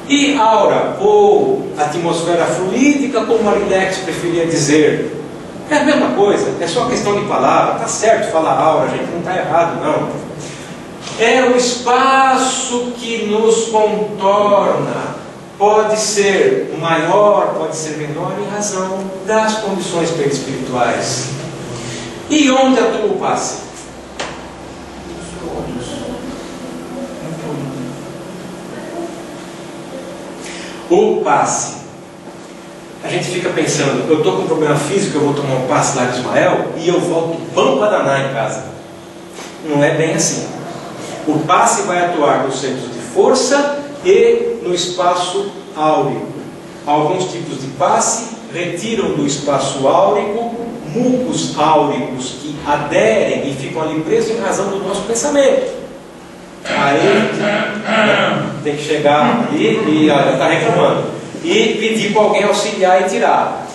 E aura, ou atmosfera fluídica, como Marilex preferia dizer. É a mesma coisa, é só questão de palavra. Está certo falar aura, gente, não está errado, não. É o espaço que nos contorna. Pode ser maior, pode ser menor, em razão das condições perispirituais. E onde atua o passe? O passe. A gente fica pensando, eu estou com um problema físico, eu vou tomar um passe lá de Ismael e eu volto bom para danar em casa. Não é bem assim. O passe vai atuar nos centros de força e no espaço áurico. Alguns tipos de passe retiram do espaço áurico mucos áuricos que aderem e ficam ali presos em razão do nosso pensamento. Aí tem que chegar ali e está reclamando e pedir para alguém auxiliar e tirar.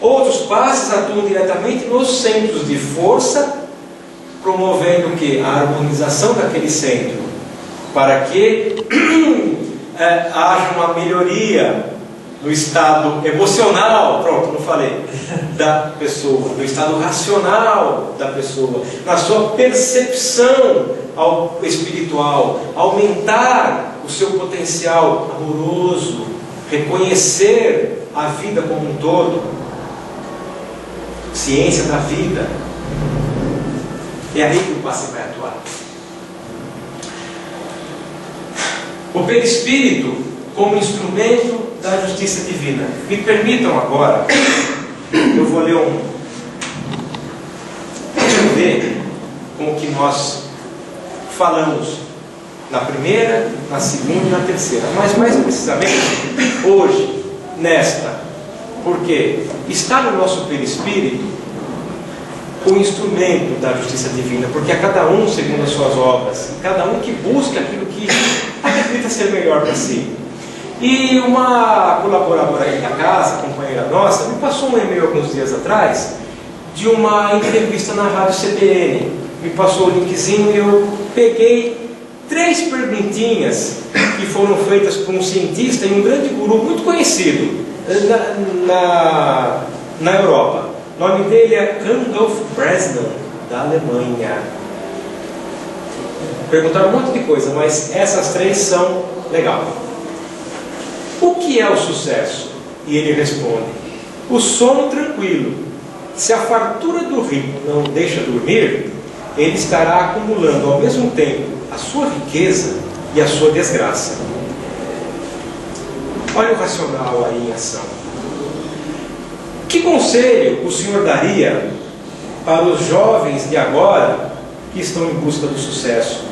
Outros passes atuam diretamente nos centros de força, promovendo o quê? A harmonização daquele centro, para que haja uma melhoria no estado emocional, pronto, não falei, da pessoa, no estado racional da pessoa, na sua percepção ao espiritual, aumentar o seu potencial amoroso, reconhecer a vida como um todo, ciência da vida. É aí que o passe vai atuar. O perispírito como instrumento da justiça divina. Me permitam agora, eu vou ler deixa eu ver com o que nós falamos na primeira, na segunda e na terceira, mas mais precisamente hoje, nesta, porque está no nosso perispírito o instrumento da justiça divina, porque a cada um segundo as suas obras, cada um que busca aquilo que acredita ser melhor para si. E uma colaboradora aí da casa, companheira nossa, me passou um e-mail alguns dias atrás de uma entrevista na rádio CBN. Me passou o linkzinho e eu peguei 3 perguntinhas que foram feitas por um cientista e um grande guru muito conhecido na Europa. O nome dele é Randolph Bresnan, da Alemanha. Perguntaram um monte de coisa, mas essas 3 são legal. O que é o sucesso? E ele responde: o sono tranquilo. Se a fartura do rico não o deixa dormir, ele estará acumulando ao mesmo tempo a sua riqueza e a sua desgraça. Olha o racional aí em ação. Que conselho o senhor daria para os jovens de agora que estão em busca do sucesso?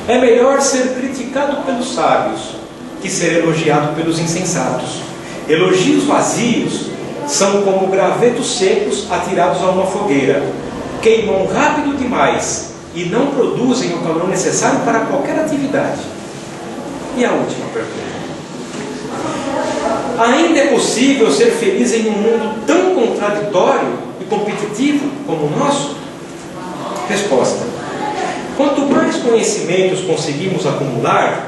É melhor ser criticado pelos sábios que ser elogiado pelos insensatos. Elogios vazios são como gravetos secos atirados a uma fogueira. Queimam rápido demais e não produzem o calor necessário para qualquer atividade. E a última pergunta: ainda é possível ser feliz em um mundo tão contraditório e competitivo como o nosso? Resposta: quanto mais conhecimentos conseguimos acumular,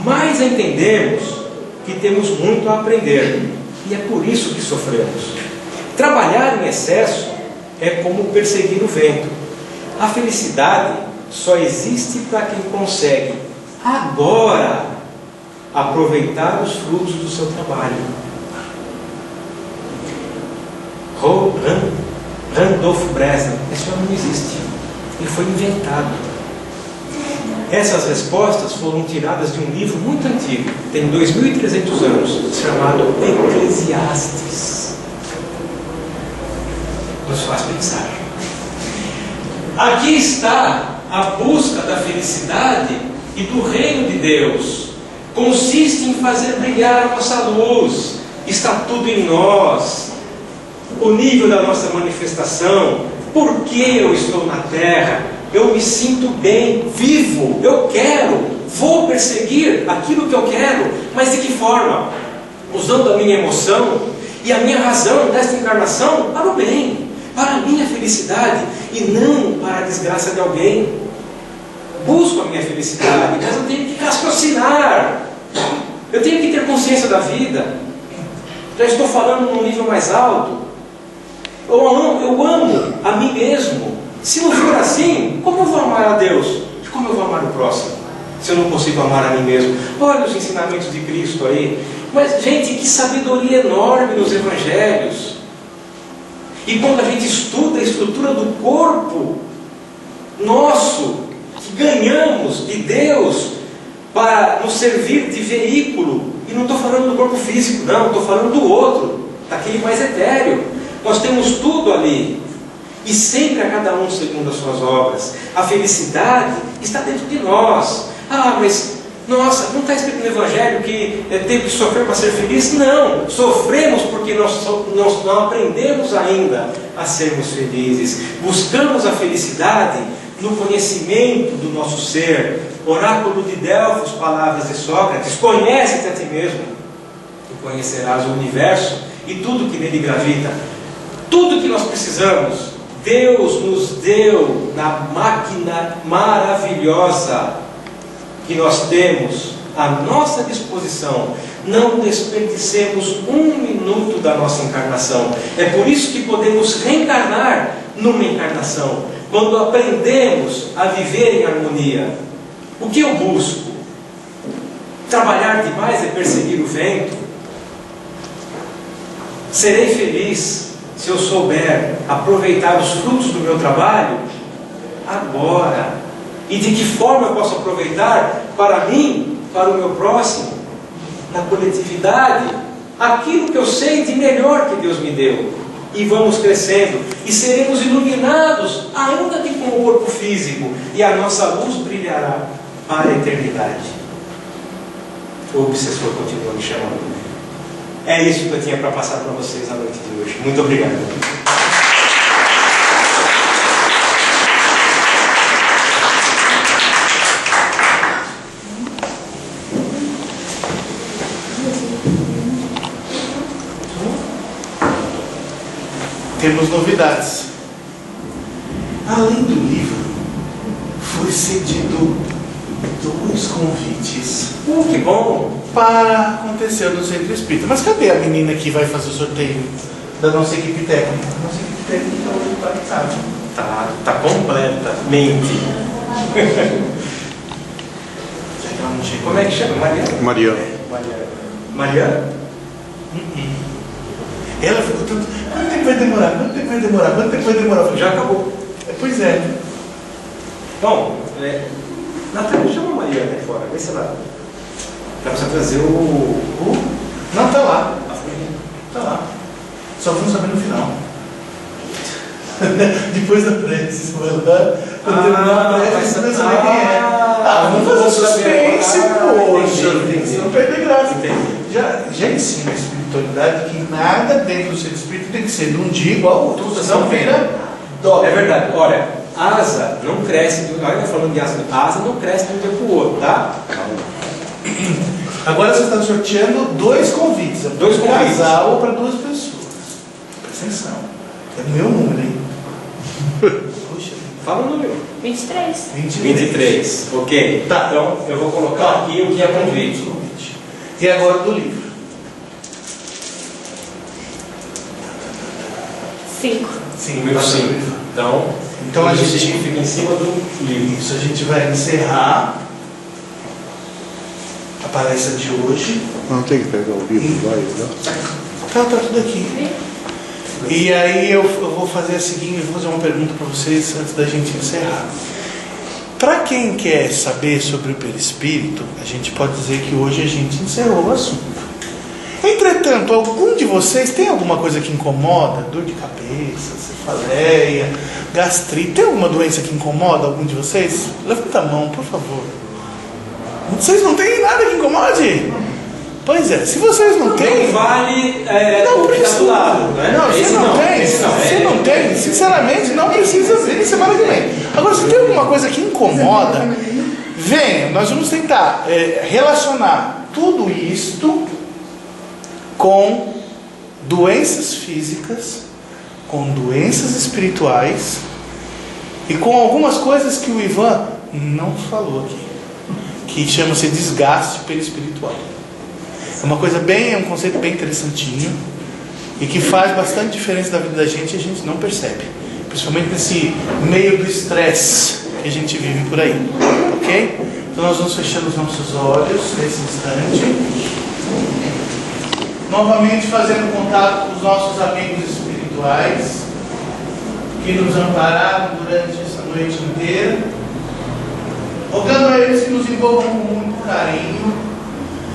mais entendemos que temos muito a aprender, e é por isso que sofremos. Trabalhar em excesso é como perseguir o vento. A felicidade só existe para quem consegue agora aproveitar os frutos do seu trabalho. Randolph Bresnan, esse homem não existe, ele foi inventado. Essas respostas foram tiradas de um livro muito antigo, tem 2.300 anos, chamado Eclesiastes. Nos faz pensar. Aqui está a busca da felicidade e do reino de Deus. Consiste em fazer brilhar a nossa luz. Está tudo em nós. O nível da nossa manifestação. Por que eu estou na terra? Eu me sinto bem, vivo, eu quero, vou perseguir aquilo que eu quero, mas de que forma? Usando a minha emoção e a minha razão desta encarnação para o bem, para a minha felicidade e não para a desgraça de alguém. Busco a minha felicidade, mas eu tenho que raciocinar, eu tenho que ter consciência da vida. Já estou falando num nível mais alto. Eu amo a mim mesmo. Se não for assim, como eu vou amar a Deus? E como eu vou amar o próximo? Se eu não consigo amar a mim mesmo? Olha os ensinamentos de Cristo aí. Mas, gente, que sabedoria enorme nos Evangelhos. E quando a gente estuda a estrutura do corpo nosso, que ganhamos de Deus para nos servir de veículo, e não estou falando do corpo físico, não, estou falando do outro, daquele mais etéreo. Nós temos tudo ali. E sempre a cada um segundo as suas obras. A felicidade está dentro de nós. Ah, mas, nossa, não está escrito no Evangelho que teve que sofrer para ser feliz? Não, sofremos porque nós não aprendemos ainda a sermos felizes. Buscamos a felicidade no conhecimento do nosso ser. Oráculo de Delfos, palavras de Sócrates: conhece-te a ti mesmo e conhecerás o universo e tudo que nele gravita. Tudo que nós precisamos, Deus nos deu na máquina maravilhosa que nós temos à nossa disposição. Não desperdicemos um minuto da nossa encarnação. É por isso que podemos reencarnar numa encarnação, quando aprendemos a viver em harmonia. O que eu busco? Trabalhar demais é perseguir o vento? Serei feliz se eu souber aproveitar os frutos do meu trabalho agora. E de que forma eu posso aproveitar para mim, para o meu próximo, na coletividade, aquilo que eu sei de melhor que Deus me deu. E vamos crescendo e seremos iluminados, ainda que com o corpo físico, e a nossa luz brilhará para a eternidade. O obsessor continua me chamando. É isso que eu tinha para passar para vocês a noite de hoje. Muito obrigado.
temos novidades. Além do livro, foi cedido 2 convites
Que bom!
para acontecer no Centro Espírita. Mas cadê a menina que vai fazer o sorteio da nossa equipe técnica? A nossa equipe técnica hoje está em casa.
Tá completamente.
Já que ela não chegou.
Como é que chama? Mariana?
Mariana.
Mariana?
Ela ficou tanto. Quanto tempo vai demorar? Quanto tempo vai demorar? Quanto tempo vai demorar? Eu falei,
Já acabou.
Pois é.
Bom, Natália, chama a Mariana aí fora. Vê se ela. Ela precisa trazer o.
Não, tá lá. Tá lá. Só vamos saber no final. Depois da prece, você vai lá. Quando terminar a prece, você vai saber quem é. Vamos fazer suspense, poxa.
Entendi.
Não perder graça.
Entendi.
Já ensina a espiritualidade que nada dentro do seu espírito tem que ser de um dia igual ao outro. Senão vira dó.
É verdade. Olha, asa não cresce. Olha, falando de asa não cresce de um dia para o outro, tá?
Agora você está sorteando 2 convites.
2
para um
convites.
casal ou para 2 pessoas. Presta atenção. É o meu número, hein? Puxa.
Fala o número.
23.
23. Ok.
Tá.
Então eu vou colocar aqui o que é convite.
E agora do livro.
5.
Número 5. Então
a
o
gente
fica em cima do livro.
Isso, a gente vai encerrar a palestra de hoje.
Não tem que pegar o livro lá e lá.
Tá tudo aqui. E aí eu vou fazer a seguinte, vou fazer uma pergunta para vocês antes da gente encerrar. Para quem quer saber sobre o perispírito, a gente pode dizer que hoje a gente encerrou o assunto. Entretanto, algum de vocês tem alguma coisa que incomoda? Dor de cabeça, cefaleia, gastrite? Tem alguma doença que incomoda algum de vocês? Levanta a mão, por favor. Vocês não têm nada que incomode? Pois é, se vocês não têm...
Não vale
Não
o que está
precisa.
do lado, né?
Não, você
Esse
não tem.
esse não.
Você não tem, sinceramente, não precisa vir semana que vem. Agora, se tem alguma coisa que incomoda, venha, nós vamos tentar relacionar tudo isto com doenças físicas, com doenças espirituais e com algumas coisas que o Ivan não falou aqui, que chama-se desgaste perispiritual. É uma coisa bem, é um conceito bem interessantinho e que faz bastante diferença na vida da gente e a gente não percebe, principalmente nesse meio do estresse que a gente vive por aí, ok? Então nós vamos fechando os nossos olhos nesse instante, novamente fazendo contato com os nossos amigos espirituais que nos ampararam durante essa noite inteira, rogando a eles que nos envolvam com muito carinho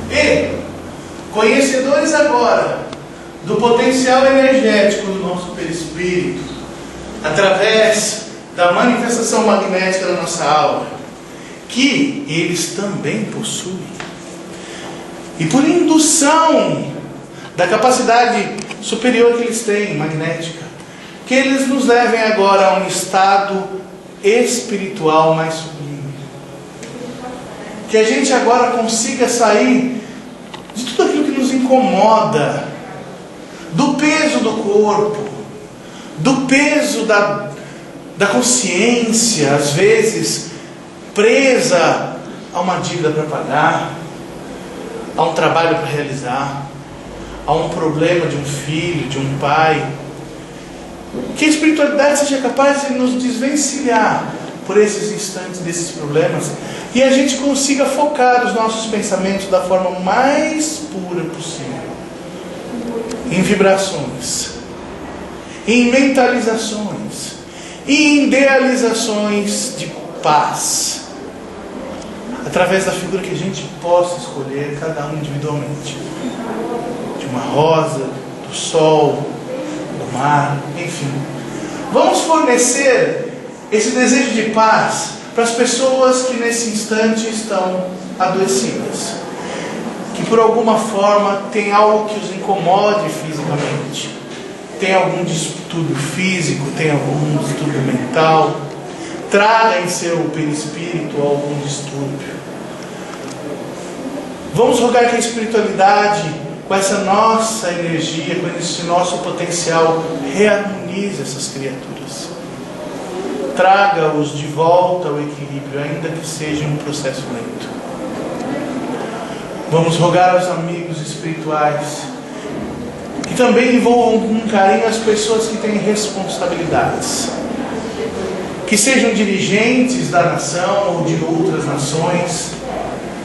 e conhecedores agora do potencial energético do nosso perispírito, através da manifestação magnética da nossa aura, que eles também possuem, e por indução da capacidade superior que eles têm, magnética, que eles nos levem agora a um estado espiritual mais sublime, que a gente agora consiga sair de tudo aquilo que nos incomoda, do peso do corpo, do peso da consciência, às vezes presa a uma dívida para pagar, a um trabalho para realizar, a um problema de um filho, de um pai. Que a espiritualidade seja capaz de nos desvencilhar por esses instantes desses problemas e a gente consiga focar os nossos pensamentos da forma mais pura possível, em vibrações, em mentalizações e em idealizações de paz, através da figura que a gente possa escolher, cada um individualmente, de uma rosa, do sol, do mar, enfim. Vamos fornecer esse desejo de paz para as pessoas que nesse instante estão adoecidas, que por alguma forma tem algo que os incomode fisicamente, tem algum distúrbio físico, tem algum distúrbio mental, traga em seu perispírito algum distúrbio. Vamos rogar que a espiritualidade, com essa nossa energia, com esse nosso potencial, reharmonize estabilize essas criaturas. Traga-os de volta ao equilíbrio, ainda que seja um processo lento. Vamos rogar aos amigos espirituais que também envolvam com carinho as pessoas que têm responsabilidades, que sejam dirigentes da nação ou de outras nações,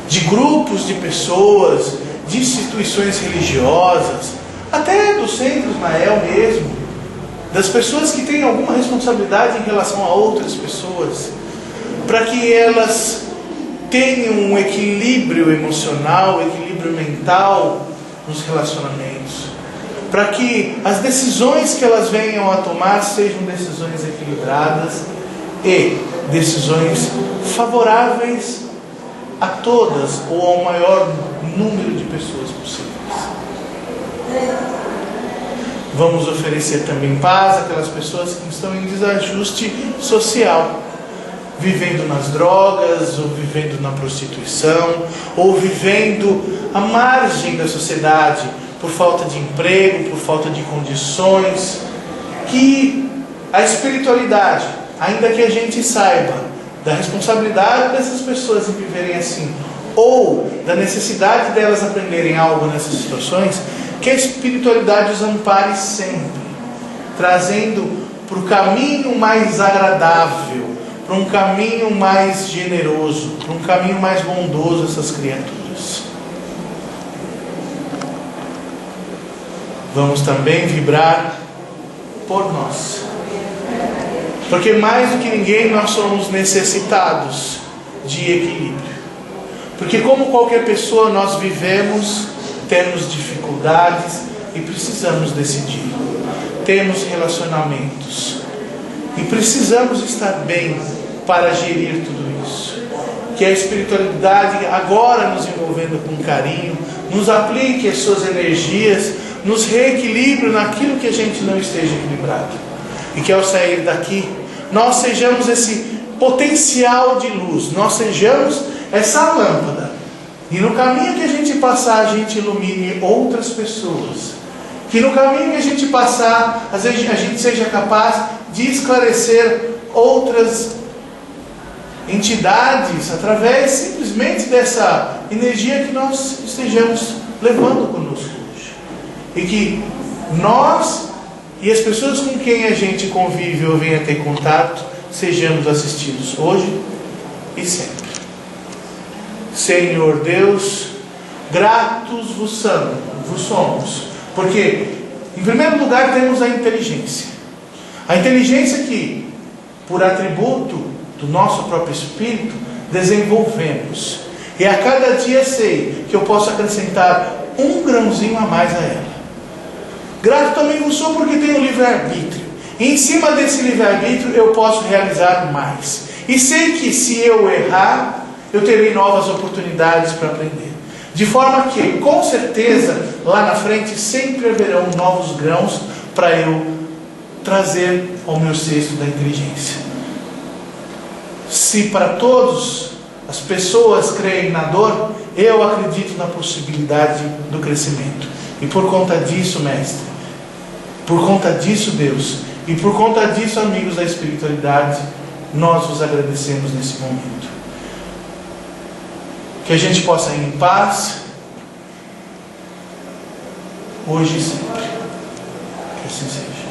de grupos de pessoas, de instituições religiosas, até do Centro Ismael mesmo, das pessoas que têm alguma responsabilidade em relação a outras pessoas, para que elas tenham um equilíbrio emocional, equilíbrio mental nos relacionamentos, para que as decisões que elas venham a tomar sejam decisões equilibradas e decisões favoráveis a todas ou ao maior número de pessoas possíveis. Vamos oferecer também paz àquelas pessoas que estão em desajuste social, vivendo nas drogas, ou vivendo na prostituição, ou vivendo à margem da sociedade, por falta de emprego, por falta de condições. Que a espiritualidade, ainda que a gente saiba da responsabilidade dessas pessoas em viverem assim, ou da necessidade delas aprenderem algo nessas situações, que a espiritualidade os ampare sempre, trazendo para o caminho mais agradável, para um caminho mais generoso, para um caminho mais bondoso essas criaturas. Vamos também vibrar por nós, porque mais do que ninguém nós somos necessitados de equilíbrio, porque como qualquer pessoa nós vivemos, temos dificuldades e precisamos decidir, temos relacionamentos e precisamos estar bem para gerir tudo isso. Que a espiritualidade, agora nos envolvendo com carinho, nos aplique as suas energias, nos reequilibre naquilo que a gente não esteja equilibrado, e que ao sair daqui nós sejamos esse potencial de luz, nós sejamos essa lâmpada, e no caminho que a gente passar a gente ilumine outras pessoas, que no caminho que a gente passar às vezes a gente seja capaz de esclarecer outras entidades através simplesmente dessa energia que nós estejamos levando conosco hoje, e que nós e as pessoas com quem a gente convive ou venha ter contato sejamos assistidos hoje e sempre. Senhor Deus, gratos vos somos, porque em primeiro lugar temos a inteligência que, por atributo do nosso próprio espírito, desenvolvemos, e a cada dia sei que eu posso acrescentar um grãozinho a mais a ela. Grato também vos sou porque tenho livre-arbítrio, e em cima desse livre-arbítrio eu posso realizar mais, e sei que se eu errar eu terei novas oportunidades para aprender, de forma que com certeza lá na frente sempre haverão novos grãos para eu trazer ao meu cesto da inteligência. Se para todos as pessoas creem na dor, eu acredito na possibilidade do crescimento. E por conta disso, Mestre, por conta disso, Deus, e por conta disso, amigos da espiritualidade, nós vos agradecemos nesse momento. Que a gente possa ir em paz, hoje e sempre. Que assim seja.